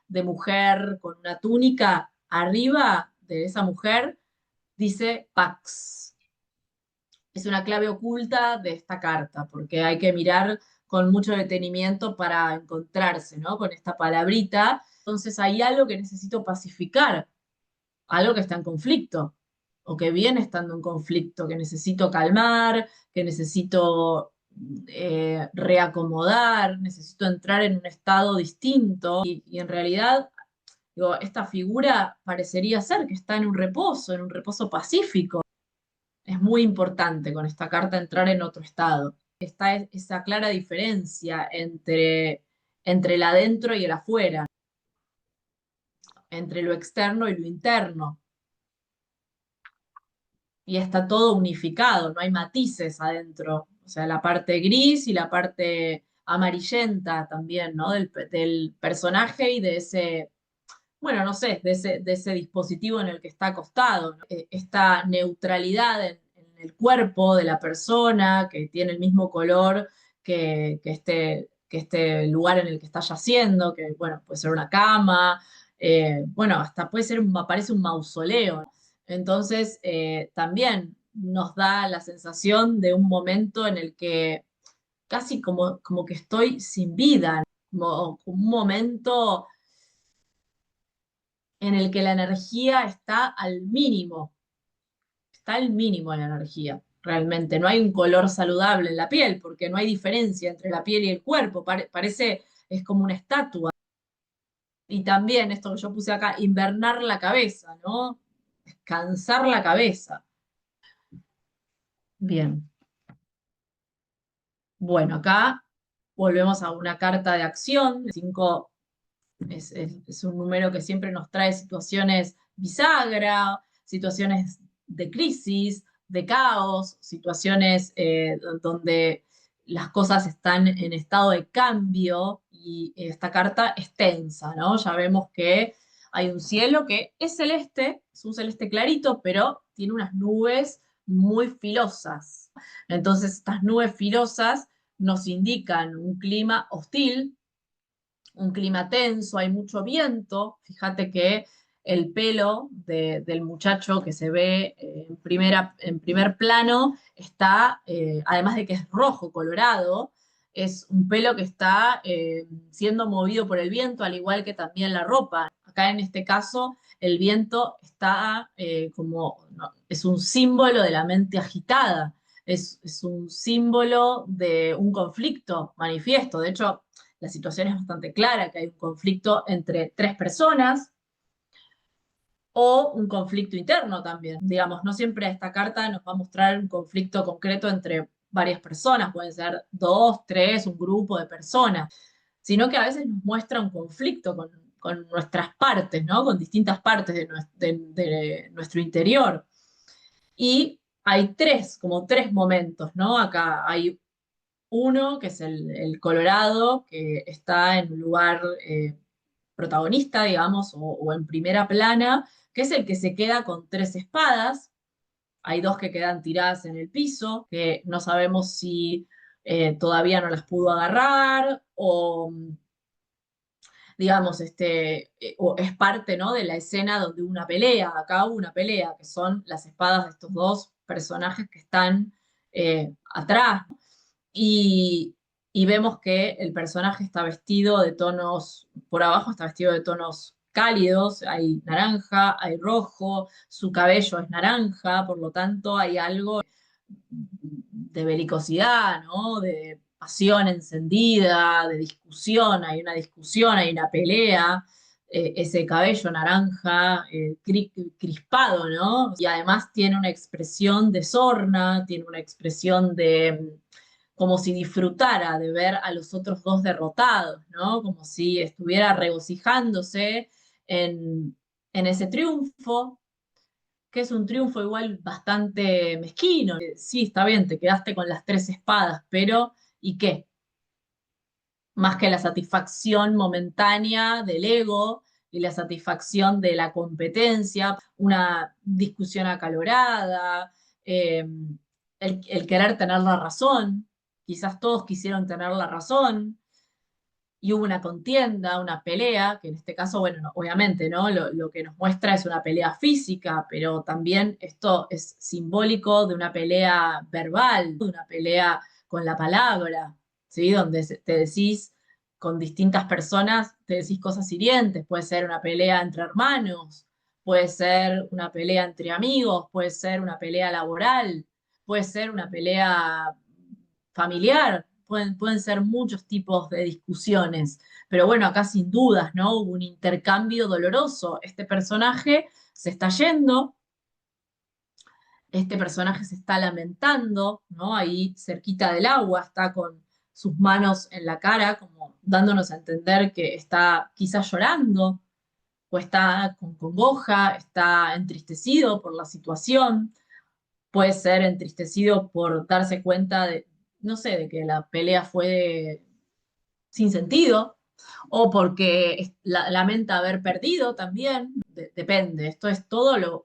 de mujer con una túnica. Arriba de esa mujer dice pax. Es una clave oculta de esta carta, porque hay que mirar con mucho detenimiento para encontrarse, ¿no? Con esta palabrita. Entonces hay algo que necesito pacificar, algo que está en conflicto, o que viene estando en conflicto, que necesito calmar, que necesito reacomodar, necesito entrar en un estado distinto. Y en realidad, digo, esta figura parecería ser que está en un reposo pacífico. Es muy importante con esta carta entrar en otro estado. Está esa clara diferencia entre el adentro y el afuera, entre lo externo y lo interno. Y está todo unificado, no hay matices adentro. O sea, la parte gris y la parte amarillenta también, ¿no? Del personaje y de ese, bueno, no sé, de ese dispositivo en el que está acostado, ¿no? Esta neutralidad en el cuerpo de la persona, que tiene el mismo color que este lugar en el que está yaciendo, que, bueno, puede ser una cama, bueno, hasta puede ser, parece un mausoleo, ¿no? Entonces, también nos da la sensación de un momento en el que casi como que estoy sin vida, ¿no? Como un momento en el que la energía está al mínimo la energía, realmente. No hay un color saludable en la piel, porque no hay diferencia entre la piel y el cuerpo, parece, es como una estatua. Y también esto que yo puse acá, invernar la cabeza, ¿no? Descansar la cabeza. Bien, bueno, acá volvemos a una carta de acción. 5 es un número que siempre nos trae situaciones bisagra, situaciones de crisis, de caos, situaciones donde las cosas están en estado de cambio y esta carta es tensa, ¿no? Ya vemos que hay un cielo que es un celeste clarito, pero tiene unas nubes muy filosas. Entonces, estas nubes filosas nos indican un clima hostil, un clima tenso, hay mucho viento. Fíjate que el pelo del muchacho que se ve en primer plano está, además de que es rojo, colorado, es un pelo que está siendo movido por el viento, al igual que también la ropa. Acá en este caso, el viento está como, no, es un símbolo de la mente agitada, es un símbolo de un conflicto manifiesto. De hecho, la situación es bastante clara, que hay un conflicto entre tres personas o un conflicto interno también. Digamos, no siempre esta carta nos va a mostrar un conflicto concreto entre varias personas, pueden ser dos, tres, un grupo de personas, sino que a veces nos muestra un conflicto con nuestras partes, ¿no? Con distintas partes de nuestro interior. Y hay como tres momentos, ¿no? Acá hay uno, que es el Colorado, que está en un lugar protagonista, digamos, o en primera plana, que es el que se queda con tres espadas. Hay dos que quedan tiradas en el piso, que no sabemos si todavía no las pudo agarrar o, digamos, o es parte, ¿no? De la escena donde hubo una pelea. Acá hubo una pelea, que son las espadas de estos dos personajes que están atrás. Y, y vemos que el personaje está vestido de tonos, por abajo está vestido de tonos cálidos, hay naranja, hay rojo, su cabello es naranja, por lo tanto hay algo de belicosidad, ¿no? De pasión encendida, de discusión, hay una discusión, hay una pelea, ese cabello naranja crispado, ¿no? Y además tiene una expresión de sorna, tiene una expresión de como si disfrutara de ver a los otros dos derrotados, ¿no? Como si estuviera regocijándose en ese triunfo, que es un triunfo igual bastante mezquino. Sí, está bien, te quedaste con las tres espadas, pero ¿y qué? más que la satisfacción momentánea del ego y la satisfacción de la competencia, una discusión acalorada, el querer tener la razón. Quizás todos quisieron tener la razón y hubo una contienda, una pelea, que en este caso, bueno, obviamente, ¿no? Lo que nos muestra es una pelea física, pero también esto es simbólico de una pelea verbal, de una pelea con la palabra, ¿sí? Donde te decís con distintas personas, te decís cosas hirientes, puede ser una pelea entre hermanos, puede ser una pelea entre amigos, puede ser una pelea laboral, puede ser una pelea familiar, pueden ser muchos tipos de discusiones, pero bueno, acá sin dudas, ¿no? Hubo un intercambio doloroso. Este personaje se está yendo, este personaje se está lamentando, ¿no? Ahí cerquita del agua, está con sus manos en la cara, como dándonos a entender que está quizás llorando o está con congoja, está entristecido por la situación, puede ser entristecido por darse cuenta de, no sé, de que la pelea fue sin sentido, o porque lamenta haber perdido también, depende, esto es todo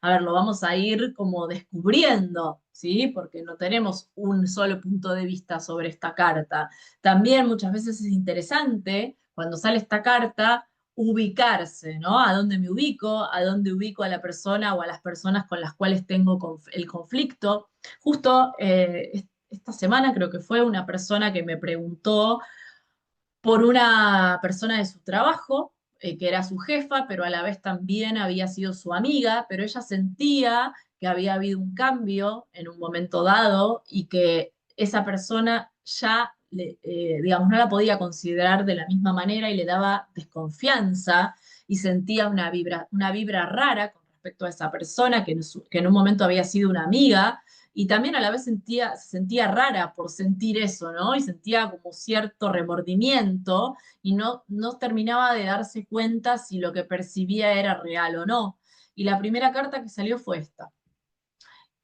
a ver, lo vamos a ir como descubriendo, ¿sí? Porque no tenemos un solo punto de vista sobre esta carta. También muchas veces es interesante, cuando sale esta carta, ubicarse, ¿no? ¿A dónde me ubico? ¿A dónde ubico a la persona o a las personas con las cuales tengo el conflicto? Justo esta semana creo que fue una persona que me preguntó por una persona de su trabajo, que era su jefa, pero a la vez también había sido su amiga, pero ella sentía que había habido un cambio en un momento dado y que esa persona ya, digamos, no la podía considerar de la misma manera y le daba desconfianza y sentía una vibra rara con respecto a esa persona que en un momento había sido una amiga y también a la vez se sentía rara por sentir eso, ¿no? Y sentía como cierto remordimiento y no terminaba de darse cuenta si lo que percibía era real o no. Y la primera carta que salió fue esta.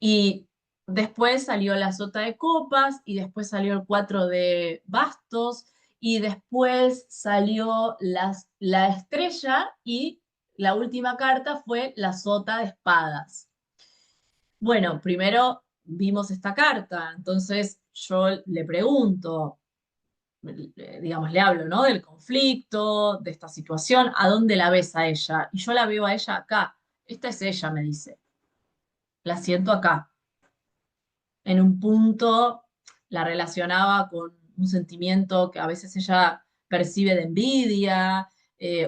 Y después salió la sota de copas y después salió el 4 de bastos y después salió la estrella y la última carta fue la sota de espadas. Bueno, primero vimos esta carta, entonces yo le pregunto, digamos, le hablo, ¿no? Del conflicto, de esta situación, ¿a dónde la ves a ella? Y yo la veo a ella acá. Esta es ella, me dice. La siento acá. En un punto la relacionaba con un sentimiento que a veces ella percibe de envidia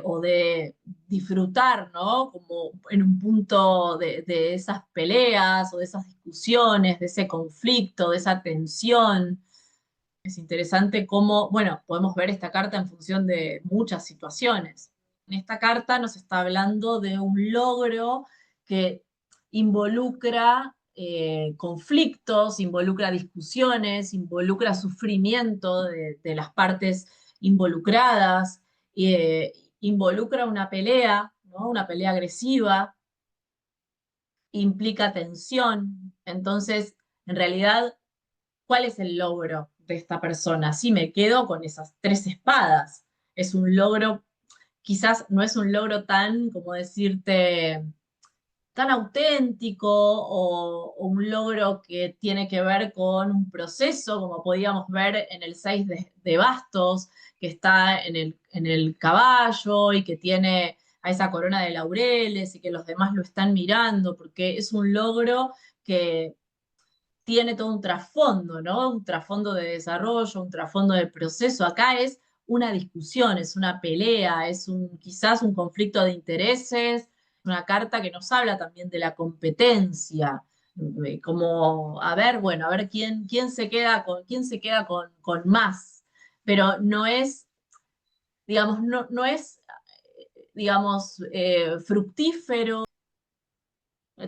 o de disfrutar, ¿no? Como en un punto de esas peleas o de esas discusiones, de ese conflicto, de esa tensión. Es interesante cómo, bueno, podemos ver esta carta en función de muchas situaciones. En esta carta nos está hablando de un logro que involucra conflictos, involucra discusiones, involucra sufrimiento de las partes involucradas, involucra una pelea, ¿no? Una pelea agresiva, implica tensión. Entonces, en realidad, ¿cuál es el logro de esta persona? Sí, me quedo con esas tres espadas. Es un logro, quizás no es un logro tan, como decirte, tan auténtico o un logro que tiene que ver con un proceso, como podíamos ver en el 6 de bastos, que está en el caballo y que tiene a esa corona de laureles y que los demás lo están mirando, porque es un logro que tiene todo un trasfondo, ¿no? Un trasfondo de desarrollo, un trasfondo de proceso. Acá es una discusión, es una pelea, es quizás un conflicto de intereses, una carta que nos habla también de la competencia, como, a ver, bueno, a ver quién se queda con más, pero no es, digamos, no es, digamos, fructífero,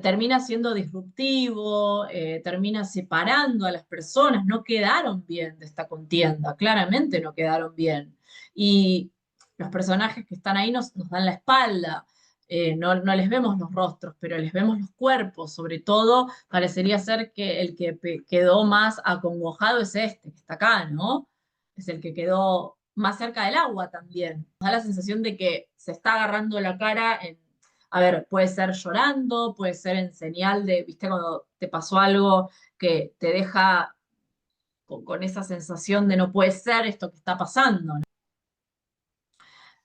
termina siendo disruptivo, termina separando a las personas, no quedaron bien de esta contienda, claramente no quedaron bien. Y los personajes que están ahí nos dan la espalda, no les vemos los rostros, pero les vemos los cuerpos, sobre todo parecería ser que el que quedó más acongojado es este, que está acá, ¿no? es el que quedó más cerca del agua también. Da la sensación de que se está agarrando la cara en, a ver, puede ser llorando, puede ser en señal de, viste, cuando te pasó algo que te deja con esa sensación de no puede ser esto que está pasando, ¿no?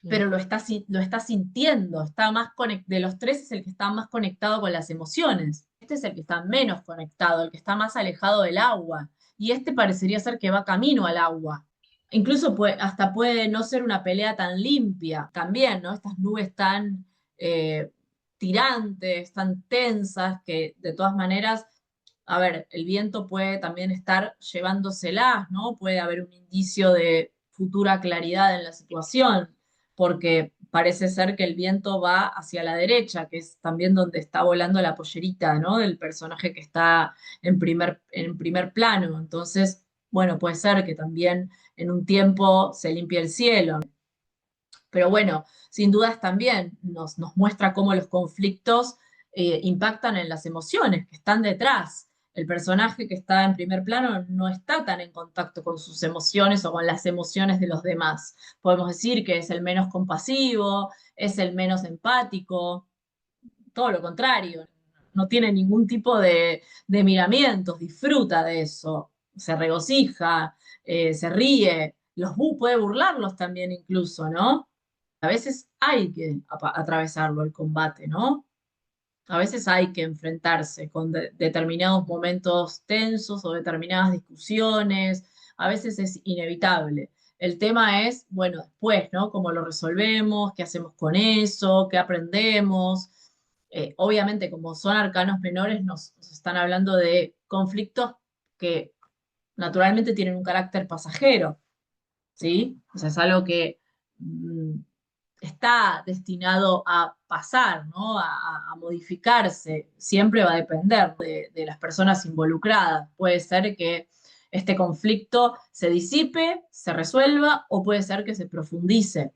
Sí. Pero lo está sintiendo, está más de los tres es el que está más conectado con las emociones. Este es el que está menos conectado, el que está más alejado del agua. Y este parecería ser que va camino al agua. Incluso hasta puede no ser una pelea tan limpia también, ¿no? Estas nubes tan eh, tirantes, tan tensas, que de todas maneras, a ver, el viento puede también estar llevándoselas, ¿no? Puede haber un indicio de futura claridad en la situación porque parece ser que el viento va hacia la derecha, que es también donde está volando la pollerita, ¿no? Del personaje que está en primer plano. Entonces, bueno, puede ser que también en un tiempo se limpie el cielo. Pero bueno, sin dudas también nos muestra cómo los conflictos impactan en las emociones que están detrás. El personaje que está en primer plano no está tan en contacto con sus emociones o con las emociones de los demás. Podemos decir que es el menos compasivo, es el menos empático, todo lo contrario, no tiene ningún tipo de miramientos, disfruta de eso, se regocija, se ríe, puede burlarlos también incluso, ¿no? A veces hay que atravesarlo el combate, ¿no? A veces hay que enfrentarse con determinados momentos tensos o determinadas discusiones, a veces es inevitable. El tema es, bueno, después, ¿no? ¿Cómo lo resolvemos? ¿Qué hacemos con eso? ¿Qué aprendemos? Obviamente, como son arcanos menores, nos están hablando de conflictos que naturalmente tienen un carácter pasajero, ¿sí? O sea, es algo que mm, está destinado a pasar, ¿no? A modificarse. Siempre va a depender de las personas involucradas. Puede ser que este conflicto se disipe, se resuelva, o puede ser que se profundice.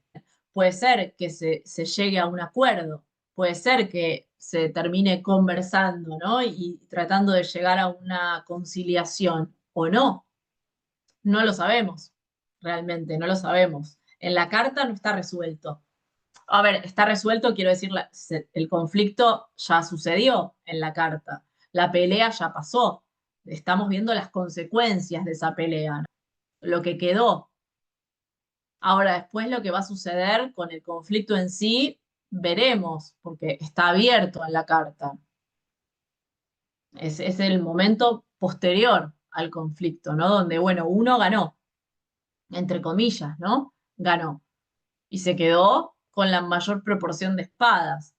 Puede ser que se llegue a un acuerdo. Puede ser que se termine conversando, ¿no? Y tratando de llegar a una conciliación, o no. No lo sabemos, realmente, no lo sabemos. En la carta no está resuelto. A ver, está resuelto, quiero decir, el conflicto ya sucedió en la carta. La pelea ya pasó. Estamos viendo las consecuencias de esa pelea, ¿no? Lo que quedó. Ahora, después lo que va a suceder con el conflicto en sí, veremos, porque está abierto en la carta. Es el momento posterior al conflicto, ¿no? Donde, bueno, uno ganó, entre comillas, ¿no? Ganó. Y se quedó con la mayor proporción de espadas.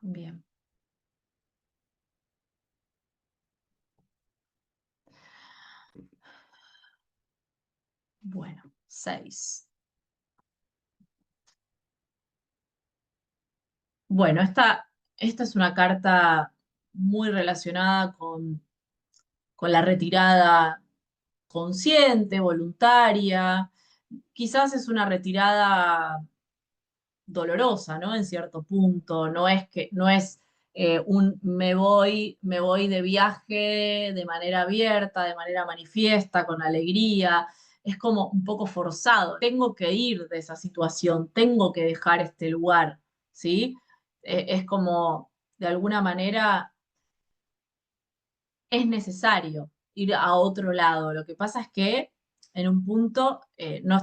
Bien. Bueno, 6. Bueno, esta es una carta muy relacionada con la retirada consciente, voluntaria. Quizás es una retirada dolorosa, ¿no? En cierto punto. No es un me voy de viaje de manera abierta, de manera manifiesta, con alegría. Es como un poco forzado. Tengo que ir de esa situación, tengo que dejar este lugar, ¿sí? Es como, de alguna manera, es necesario ir a otro lado. Lo que pasa es que en un punto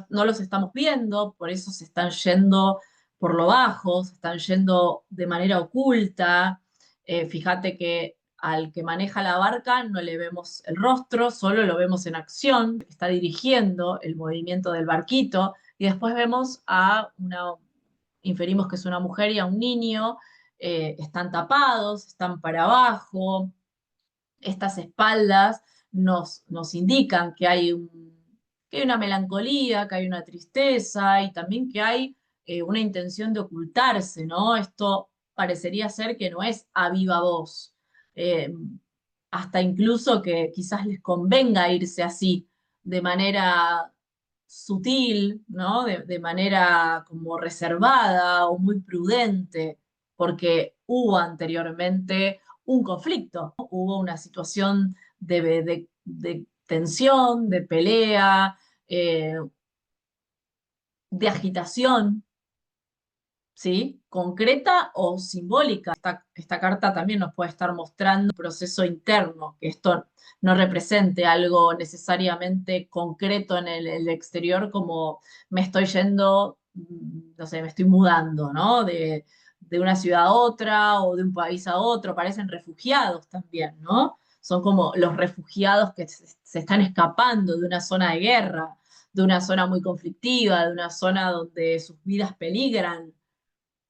no los estamos viendo, por eso se están yendo por lo bajo, se están yendo de manera oculta. Fíjate que al que maneja la barca no le vemos el rostro, solo lo vemos en acción, está dirigiendo el movimiento del barquito, y después vemos inferimos que es una mujer y a un niño, están tapados, están para abajo, estas espaldas nos indican que hay una melancolía, que hay una tristeza y también que hay una intención de ocultarse, ¿no? Esto parecería ser que no es a viva voz. Eh, Hasta incluso que quizás les convenga irse así, de manera sutil, ¿no? De manera como reservada o muy prudente, porque hubo anteriormente un conflicto, hubo una situación de tensión, de pelea, de agitación, ¿sí? Concreta o simbólica. Esta carta también nos puede estar mostrando un proceso interno, que esto no represente algo necesariamente concreto en el exterior, como me estoy yendo, no sé, me estoy mudando, ¿no? De una ciudad a otra o de un país a otro, parecen refugiados también, ¿no? Son como los refugiados que se están escapando de una zona de guerra, de una zona muy conflictiva, de una zona donde sus vidas peligran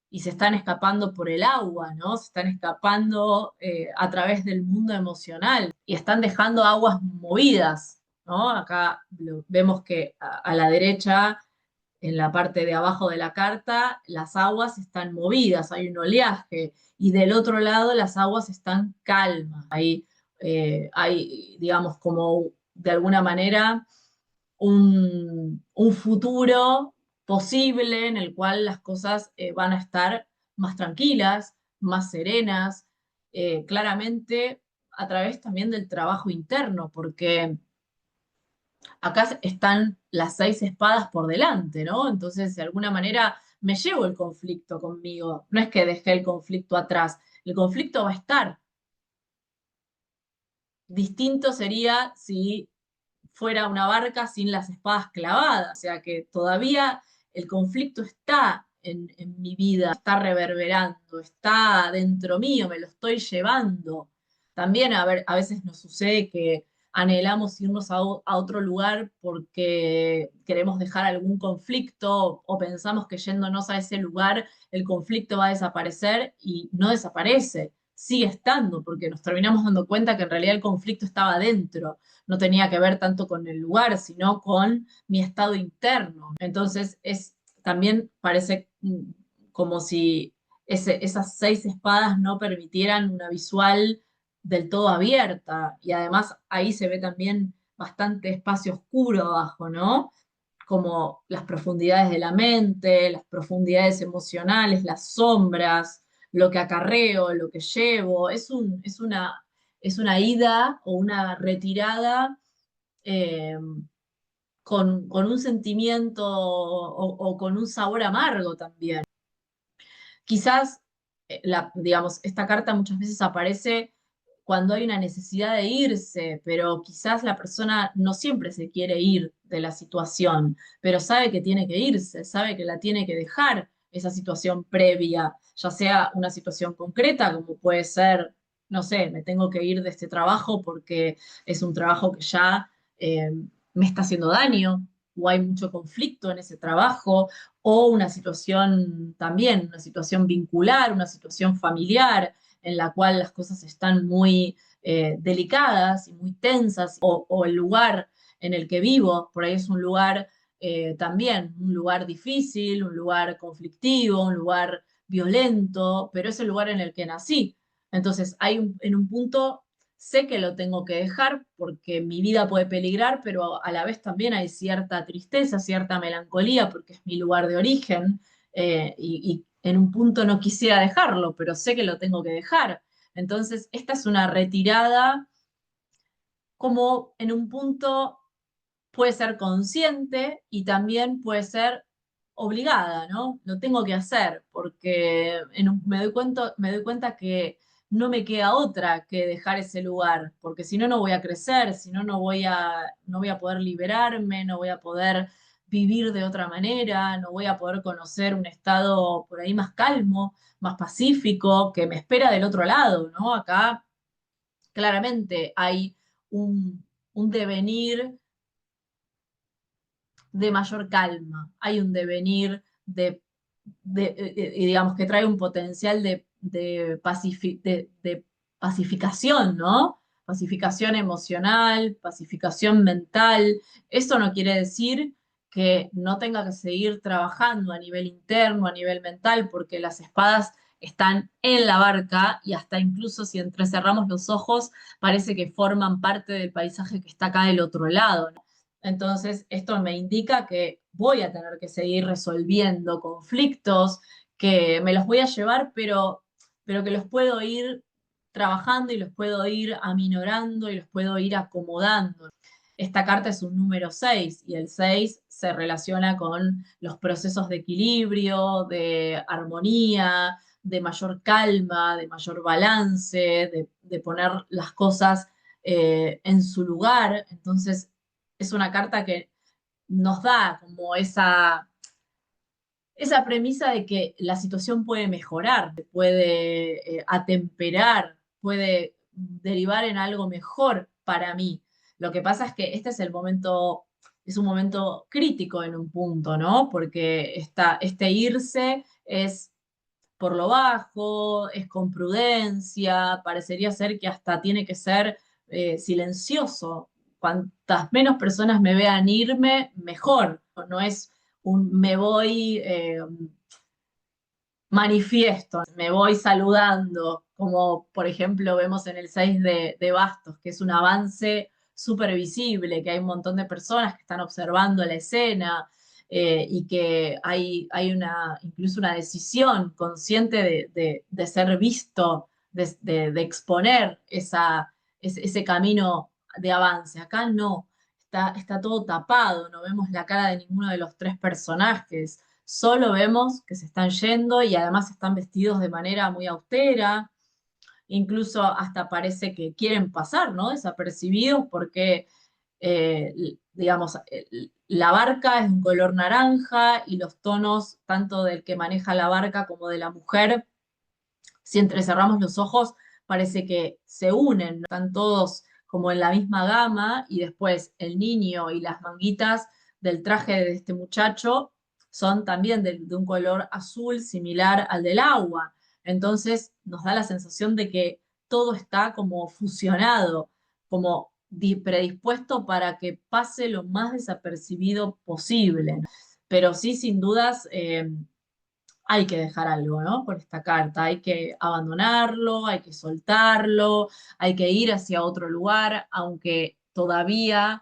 y se están escapando por el agua, ¿no? Se están escapando a través del mundo emocional y están dejando aguas movidas, ¿no? Acá vemos que a la derecha, en la parte de abajo de la carta, las aguas están movidas, hay un oleaje, y del otro lado las aguas están calmas. Hay, digamos, como de alguna manera un futuro posible en el cual las cosas van a estar más tranquilas, más serenas, claramente a través también del trabajo interno, porque acá están las 6 espadas por delante, ¿no? Entonces, de alguna manera, me llevo el conflicto conmigo. No es que dejé el conflicto atrás, el conflicto va a estar. Distinto sería si fuera una barca sin las espadas clavadas. O sea que todavía el conflicto está en mi vida, está reverberando, está dentro mío, me lo estoy llevando. También a veces nos sucede que anhelamos irnos a otro lugar porque queremos dejar algún conflicto o pensamos que yéndonos a ese lugar el conflicto va a desaparecer y no desaparece, sigue estando, porque nos terminamos dando cuenta que en realidad el conflicto estaba dentro, no tenía que ver tanto con el lugar, sino con mi estado interno. Entonces, también parece como si esas 6 espadas no permitieran una visual del todo abierta. Y además ahí se ve también bastante espacio oscuro abajo, ¿no? Como las profundidades de la mente, las profundidades emocionales, las sombras, lo que acarreo, lo que llevo. Es una ida o una retirada eh, con un sentimiento o con un sabor amargo también. Quizás, digamos, esta carta muchas veces aparece cuando hay una necesidad de irse, pero quizás la persona no siempre se quiere ir de la situación, pero sabe que tiene que irse, sabe que la tiene que dejar esa situación previa, ya sea una situación concreta, como puede ser, no sé, me tengo que ir de este trabajo porque es un trabajo que ya me está haciendo daño, o hay mucho conflicto en ese trabajo, o una situación también, una situación vincular, una situación familiar, en la cual las cosas están muy delicadas y muy tensas, o el lugar en el que vivo, por ahí es un lugar también, un lugar difícil, un lugar conflictivo, un lugar violento, pero es el lugar en el que nací. Entonces, en un punto sé que lo tengo que dejar porque mi vida puede peligrar, pero a la vez también hay cierta tristeza, cierta melancolía, porque es mi lugar de origen, y en un punto no quisiera dejarlo, pero sé que lo tengo que dejar. Entonces, esta es una retirada como en un punto puede ser consciente y también puede ser obligada, ¿no? Lo tengo que hacer porque me doy cuenta que no me queda otra que dejar ese lugar, porque si no, no voy a crecer, si no, no voy a poder liberarme, no voy a poder vivir de otra manera, no voy a poder conocer un estado por ahí más calmo, más pacífico, que me espera del otro lado, ¿no? Acá claramente hay un devenir de mayor calma, hay un devenir digamos, que trae un potencial de pacificación, ¿no? Pacificación emocional, pacificación mental. Eso no quiere decir que no tenga que seguir trabajando a nivel interno, a nivel mental, porque las espadas están en la barca y hasta incluso si entrecerramos los ojos, parece que forman parte del paisaje que está acá del otro lado, ¿no? Entonces, esto me indica que voy a tener que seguir resolviendo conflictos, que me los voy a llevar, pero que los puedo ir trabajando y los puedo ir aminorando y los puedo ir acomodando. Esta carta es un número 6 y el 6 se relaciona con los procesos de equilibrio, de armonía, de mayor calma, de mayor balance, de poner las cosas en su lugar. Entonces, es una carta que nos da como esa premisa de que la situación puede mejorar, puede atemperar, puede derivar en algo mejor para mí. Lo que pasa es que este es el momento, es un momento crítico en un punto, ¿no? Porque este irse es por lo bajo, es con prudencia, parecería ser que hasta tiene que ser silencioso. Cuantas menos personas me vean irme, mejor. No es un me voy manifiesto, me voy saludando, como por ejemplo vemos en el 6 de bastos, que es un avance súper visible, que hay un montón de personas que están observando la escena y que hay incluso una decisión consciente de ser visto, de exponer ese camino de avance. Acá no, está todo tapado, no vemos la cara de ninguno de los tres personajes, solo vemos que se están yendo y además están vestidos de manera muy austera, incluso hasta parece que quieren pasar, ¿no? Desapercibidos porque, digamos, la barca es de un color naranja y los tonos, tanto del que maneja la barca como de la mujer, si entrecerramos los ojos, parece que se unen, ¿no? Están todos como en la misma gama y después el niño y las manguitas del traje de este muchacho son también de un color azul similar al del agua. Entonces nos da la sensación de que todo está como fusionado, como predispuesto para que pase lo más desapercibido posible. Pero sí, sin dudas, hay que dejar algo, ¿no? Por esta carta, hay que abandonarlo, hay que soltarlo, hay que ir hacia otro lugar, aunque todavía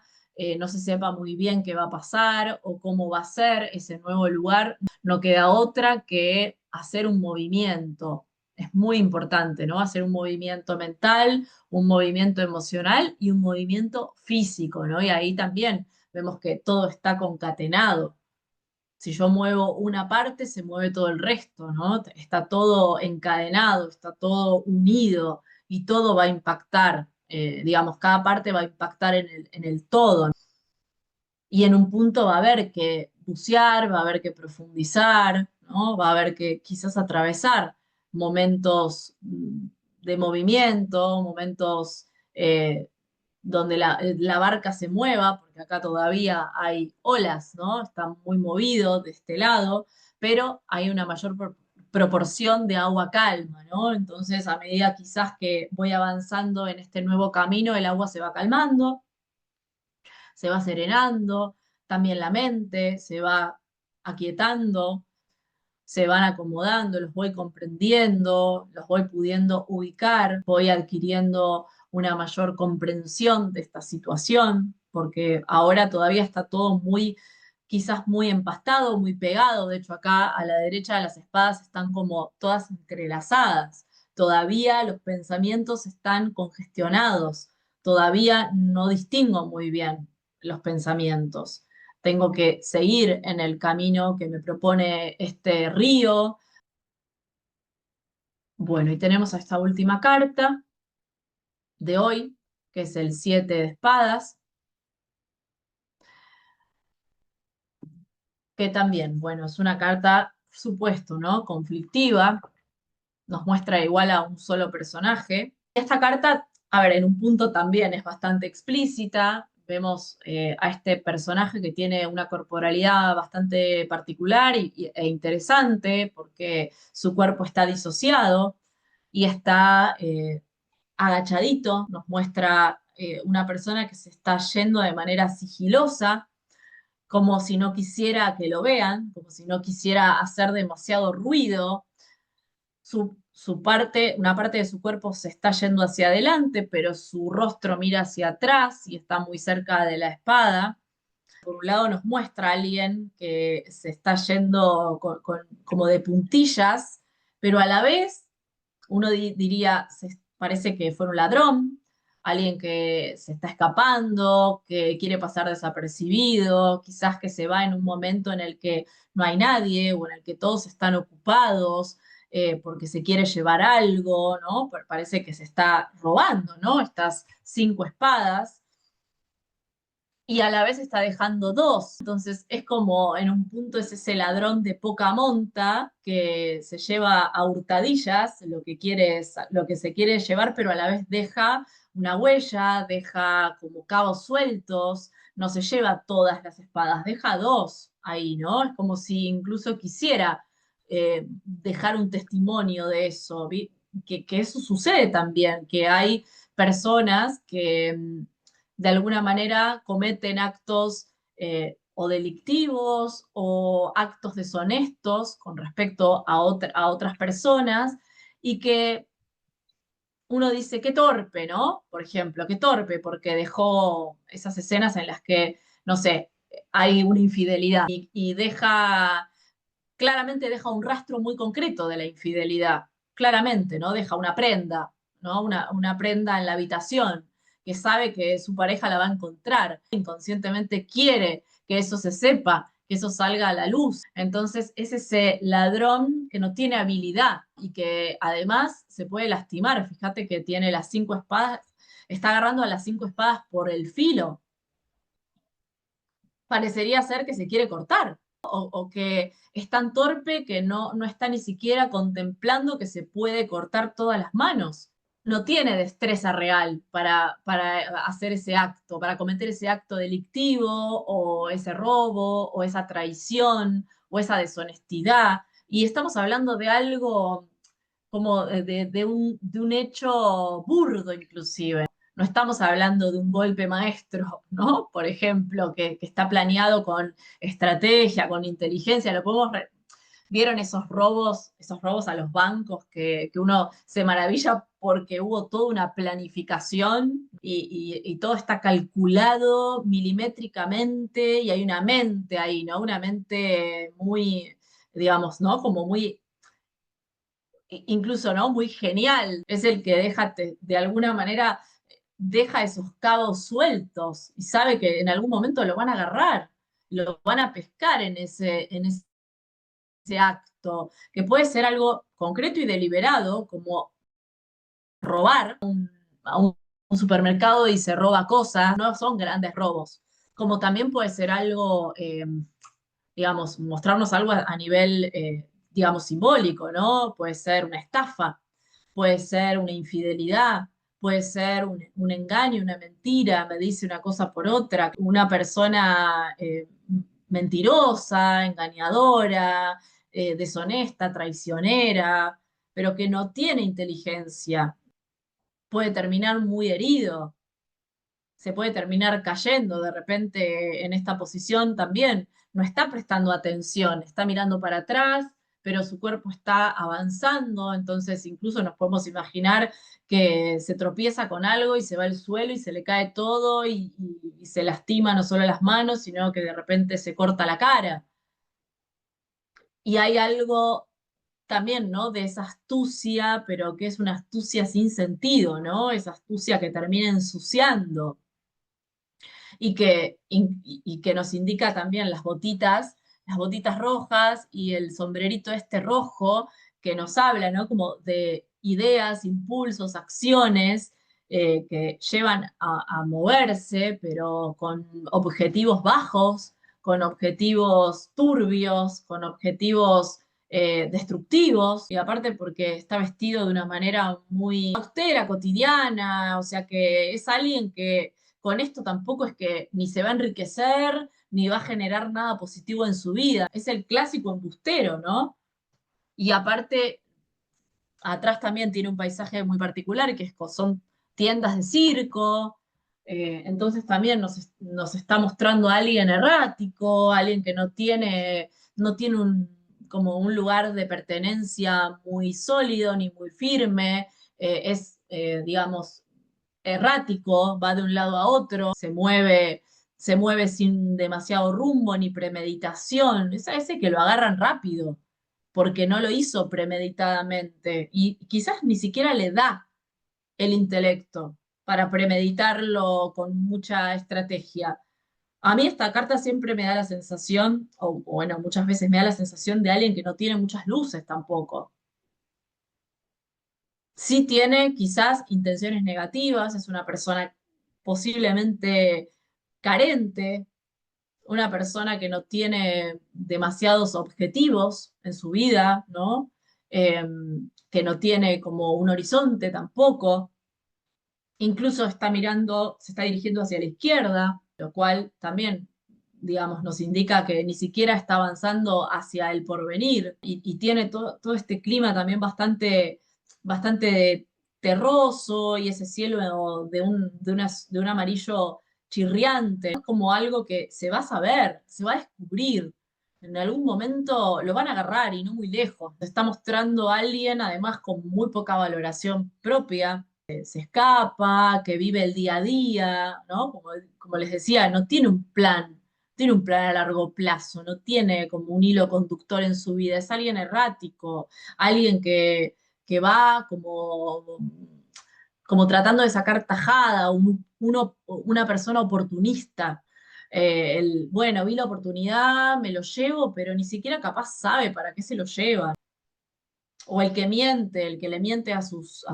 no se sepa muy bien qué va a pasar o cómo va a ser ese nuevo lugar, no queda otra que hacer un movimiento. Es muy importante, ¿no? Hacer un movimiento mental, un movimiento emocional y un movimiento físico, ¿no? Y ahí también vemos que todo está concatenado. Si yo muevo una parte, se mueve todo el resto, ¿no? Está todo encadenado, está todo unido y todo va a impactar, digamos, cada parte va a impactar en el todo, ¿no? Y en un punto va a haber que bucear, va a haber que profundizar, ¿no? Va a haber que quizás atravesar momentos de movimiento, momentos donde la barca se mueva, porque acá todavía hay olas, ¿no? Está muy movido de este lado, pero hay una mayor proporción de agua calma, ¿no? Entonces, a medida quizás que voy avanzando en este nuevo camino, el agua se va calmando, se va serenando, también la mente se va aquietando, se van acomodando, los voy comprendiendo, los voy pudiendo ubicar, voy adquiriendo una mayor comprensión de esta situación, porque ahora todavía está todo muy, quizás muy empastado, muy pegado. De hecho, acá a la derecha de las espadas están como todas entrelazadas. Todavía los pensamientos están congestionados. Todavía no distingo muy bien los pensamientos. Tengo que seguir en el camino que me propone este río. Bueno, y tenemos a esta última carta de hoy, que es el 7 de espadas, que también, bueno, es una carta, por supuesto, ¿no? Conflictiva, nos muestra igual a un solo personaje. Esta carta, a ver, en un punto también es bastante explícita. Vemos a este personaje que tiene una corporalidad bastante particular e interesante porque su cuerpo está disociado y está agachadito. Nos muestra una persona que se está yendo de manera sigilosa, como si no quisiera que lo vean, como si no quisiera hacer demasiado ruido. Una parte de su cuerpo se está yendo hacia adelante, pero su rostro mira hacia atrás y está muy cerca de la espada. Por un lado nos muestra a alguien que se está yendo como de puntillas, pero a la vez uno diría, parece que fue un ladrón, alguien que se está escapando, que quiere pasar desapercibido, quizás que se va en un momento en el que no hay nadie o en el que todos están ocupados porque se quiere llevar algo, ¿no? Parece que se está robando, ¿no? Estas 5 espadas y a la vez está dejando dos. Entonces es como en un punto es ese ladrón de poca monta que se lleva a hurtadillas lo que quiere, lo que se quiere llevar, pero a la vez deja una huella, deja como cabos sueltos, no se lleva todas las espadas, deja dos ahí, ¿no? Es como si incluso quisiera dejar un testimonio de eso, que eso sucede también, que hay personas que de alguna manera cometen actos o delictivos o actos deshonestos con respecto a otras personas y que uno dice, qué torpe, ¿no? Por ejemplo, qué torpe, porque dejó esas escenas en las que, no sé, hay una infidelidad y deja, claramente deja un rastro muy concreto de la infidelidad, claramente, ¿no? Deja una prenda, ¿no? Una prenda en la habitación, que sabe que su pareja la va a encontrar, inconscientemente quiere que eso se sepa, que eso salga a la luz. Entonces es ese ladrón que no tiene habilidad y que además se puede lastimar. Fíjate que tiene las 5 espadas, está agarrando a las 5 espadas por el filo. Parecería ser que se quiere cortar o que es tan torpe que no está ni siquiera contemplando que se puede cortar todas las manos. No tiene destreza real para hacer ese acto, para cometer ese acto delictivo o ese robo o esa traición o esa deshonestidad. Y estamos hablando de algo como de un hecho burdo inclusive. No estamos hablando de un golpe maestro, ¿no? Por ejemplo, que está planeado con estrategia, con inteligencia. Lo podemos ¿Vieron esos robos a los bancos que uno se maravilla porque hubo toda una planificación y todo está calculado milimétricamente y hay una mente ahí, ¿no? Una mente muy, digamos, ¿no? Como muy incluso, ¿no? Muy genial. Es el que deja, de alguna manera, deja esos cabos sueltos y sabe que en algún momento lo van a agarrar, lo van a pescar en ese acto, que puede ser algo concreto y deliberado, como robar a un supermercado y se roba cosas, no son grandes robos, como también puede ser algo digamos, mostrarnos algo a nivel, digamos, simbólico, ¿no? Puede ser una estafa, puede ser una infidelidad, puede ser un engaño, una mentira, me dice una cosa por otra, una persona mentirosa, engañadora, deshonesta, traicionera, pero que no tiene inteligencia, puede terminar muy herido, se puede terminar cayendo de repente en esta posición también. No está prestando atención, está mirando para atrás, pero su cuerpo está avanzando, entonces incluso nos podemos imaginar que se tropieza con algo y se va al suelo y se le cae todo y se lastima no solo las manos, sino que de repente se corta la cara. Y hay algo también, ¿no? De esa astucia, pero que es una astucia sin sentido, ¿no? Esa astucia que termina ensuciando y que nos indica también las botitas rojas y el sombrerito este rojo que nos habla, ¿no? Como de ideas, impulsos, acciones que llevan a moverse, pero con objetivos bajos, con objetivos turbios, con objetivos destructivos, y aparte porque está vestido de una manera muy austera, cotidiana, o sea que es alguien que con esto tampoco es que ni se va a enriquecer, ni va a generar nada positivo en su vida. Es el clásico embustero, ¿no? Y aparte, atrás también tiene un paisaje muy particular, que son tiendas de circo. Entonces también nos está mostrando a alguien errático, alguien que no tiene como un lugar de pertenencia muy sólido ni muy firme. Digamos, errático, va de un lado a otro, se mueve sin demasiado rumbo ni premeditación. Es a ese que lo agarran rápido, porque no lo hizo premeditadamente y quizás ni siquiera le da el intelecto, para premeditarlo con mucha estrategia. A mí esta carta siempre me da la sensación, o bueno, muchas veces me da la sensación de alguien que no tiene muchas luces tampoco. Sí tiene quizás intenciones negativas, es una persona posiblemente carente, una persona que no tiene demasiados objetivos en su vida, ¿no? Eh, que no tiene como un horizonte tampoco. Incluso está mirando, se está dirigiendo hacia la izquierda, lo cual también, digamos, nos indica que ni siquiera está avanzando hacia el porvenir y tiene todo este clima también bastante terroso y ese cielo de un amarillo chirriante, como algo que se va a saber, se va a descubrir. En algún momento lo van a agarrar y no muy lejos. Se está mostrando a alguien, además, con muy poca valoración propia, se escapa, que vive el día a día, ¿no? Como les decía, no tiene un plan a largo plazo, no tiene como un hilo conductor en su vida, es alguien errático, alguien que va como tratando de sacar tajada, una persona oportunista. Bueno, vi la oportunidad, me lo llevo, pero ni siquiera capaz sabe para qué se lo lleva. O el que miente, el que le miente a sus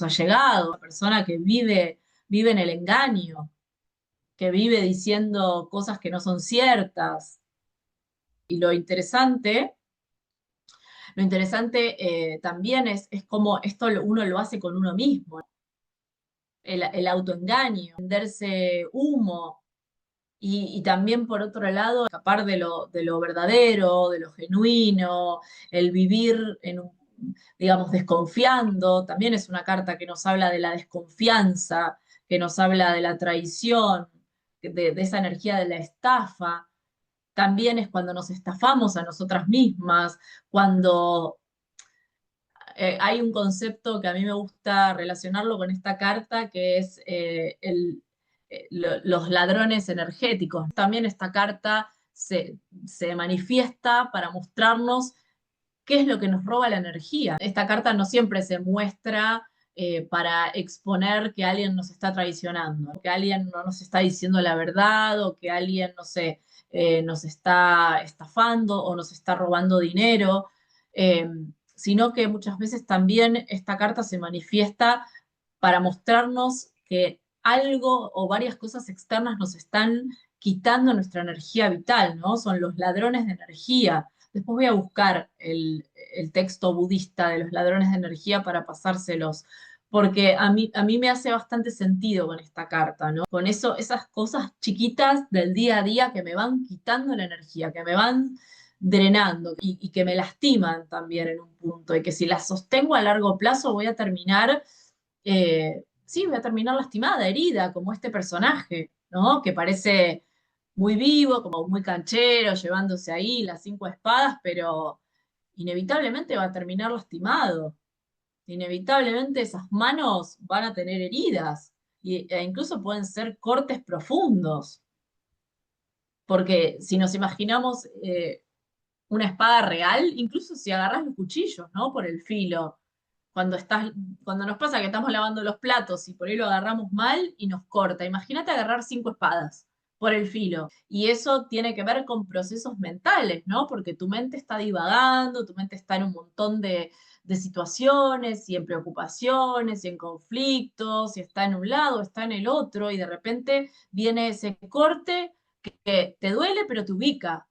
allegados, la persona que vive en el engaño, que vive diciendo cosas que no son ciertas. Y lo interesante también es cómo esto uno lo hace con uno mismo. El autoengaño, venderse humo y también por otro lado escapar de lo verdadero, de lo genuino, el vivir digamos, desconfiando. También es una carta que nos habla de la desconfianza, que nos habla de la traición, de esa energía de la estafa. También es cuando nos estafamos a nosotras mismas, cuando hay un concepto que a mí me gusta relacionarlo con esta carta, que es los ladrones energéticos. También esta carta se manifiesta para mostrarnos qué es lo que nos roba la energía. Esta carta no siempre se muestra para exponer que alguien nos está traicionando, que alguien no nos está diciendo la verdad o que alguien, no sé, nos está estafando o nos está robando dinero, eh, sino que muchas veces también esta carta se manifiesta para mostrarnos que algo o varias cosas externas nos están quitando nuestra energía vital, ¿no? Son los ladrones de energía. Después voy a buscar el texto budista de los ladrones de energía para pasárselos, porque a mí me hace bastante sentido con esta carta, ¿no? Con eso, esas cosas chiquitas del día a día que me van quitando la energía, que me van drenando y que me lastiman también en un punto, y que si las sostengo a largo plazo sí, voy a terminar lastimada, herida, como este personaje, ¿no? Que parece muy vivo, como muy canchero, llevándose ahí las 5 espadas, pero inevitablemente va a terminar lastimado. Inevitablemente esas manos van a tener heridas e incluso pueden ser cortes profundos, porque si nos imaginamos una espada real, incluso si agarras los cuchillos, ¿no? Por el filo. Cuando nos pasa que estamos lavando los platos y por ahí lo agarramos mal y nos corta. Imagínate agarrar 5 espadas por el filo. Y eso tiene que ver con procesos mentales, ¿no? Porque tu mente está divagando, tu mente está en un montón de situaciones y en preocupaciones y en conflictos, y está en un lado, está en el otro, y de repente viene ese corte que te duele, pero te ubica.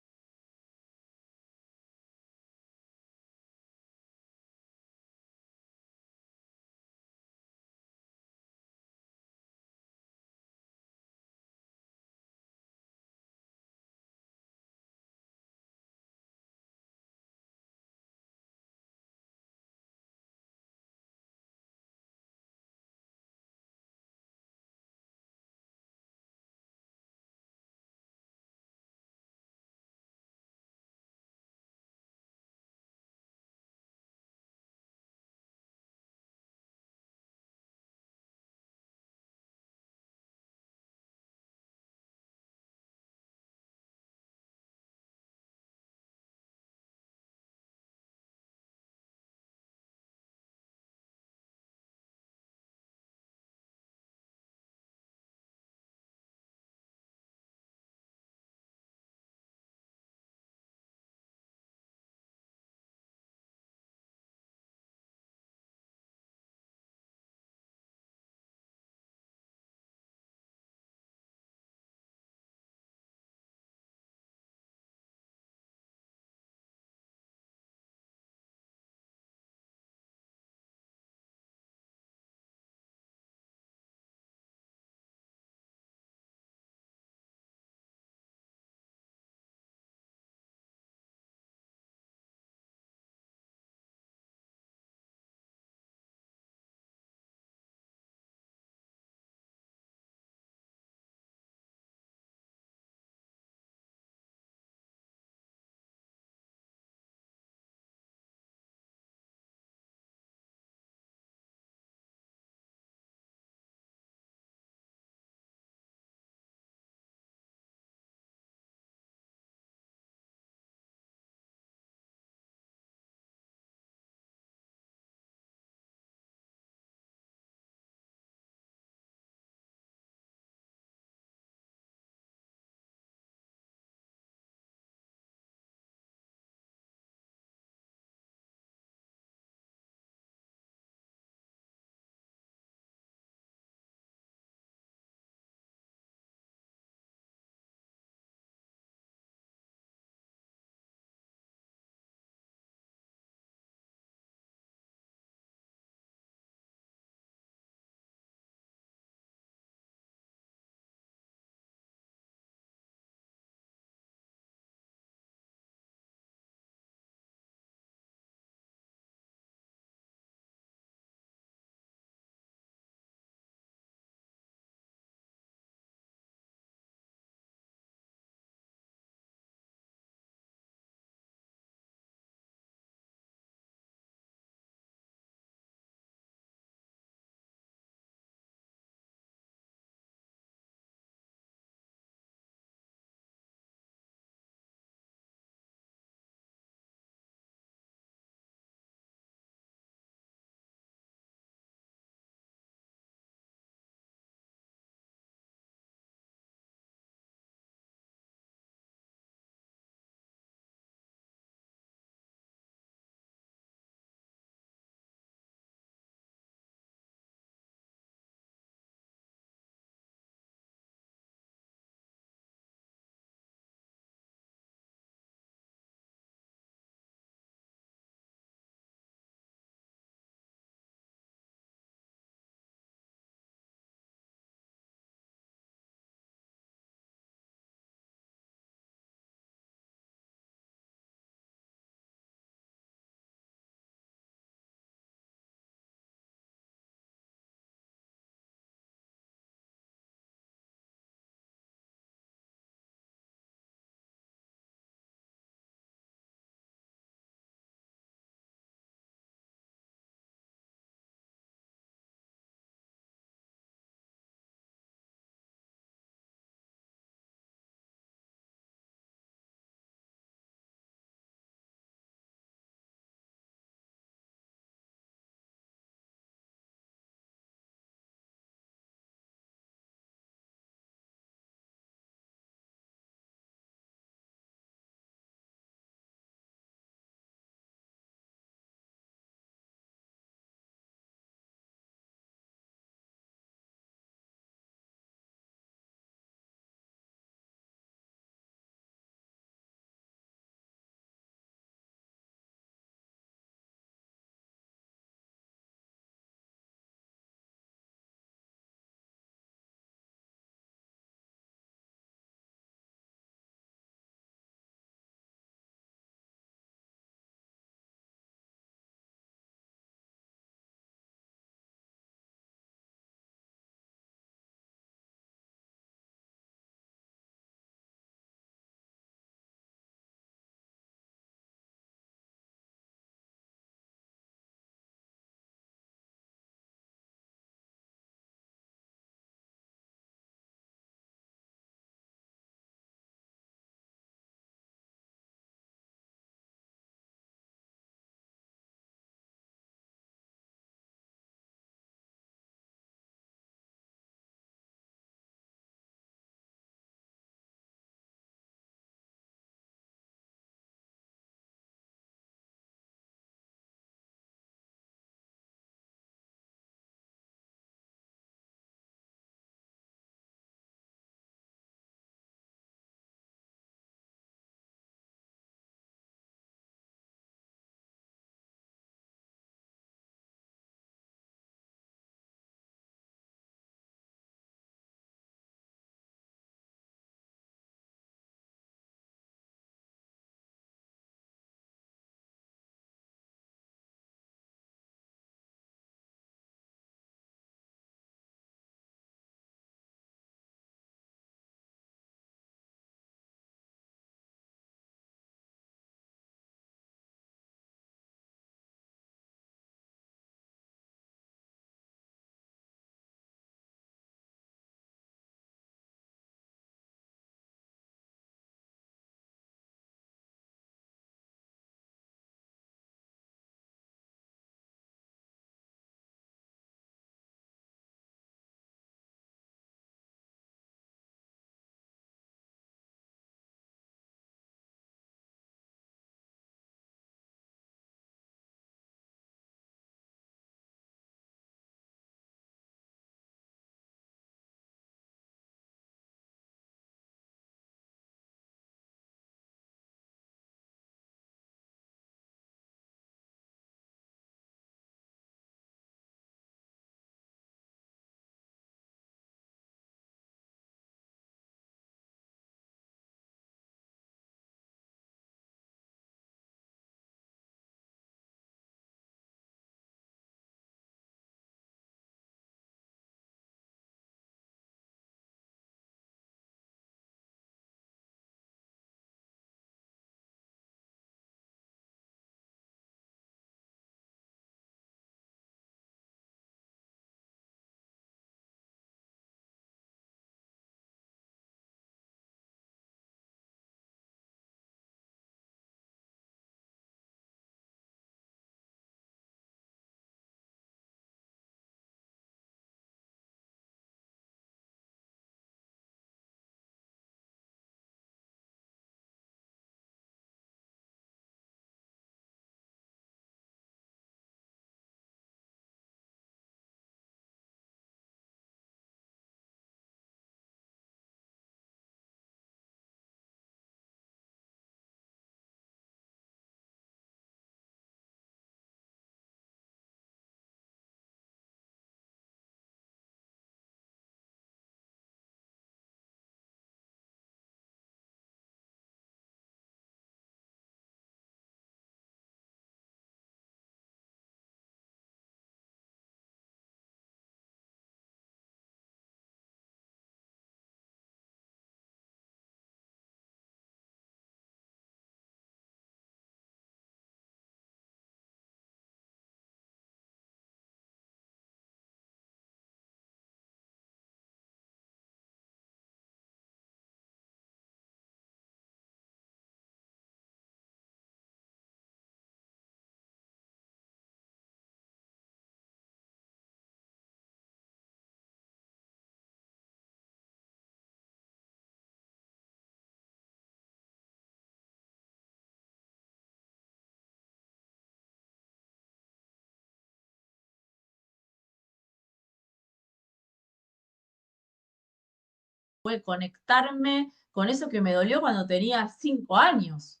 fue conectarme con eso que me dolió cuando tenía 5 años.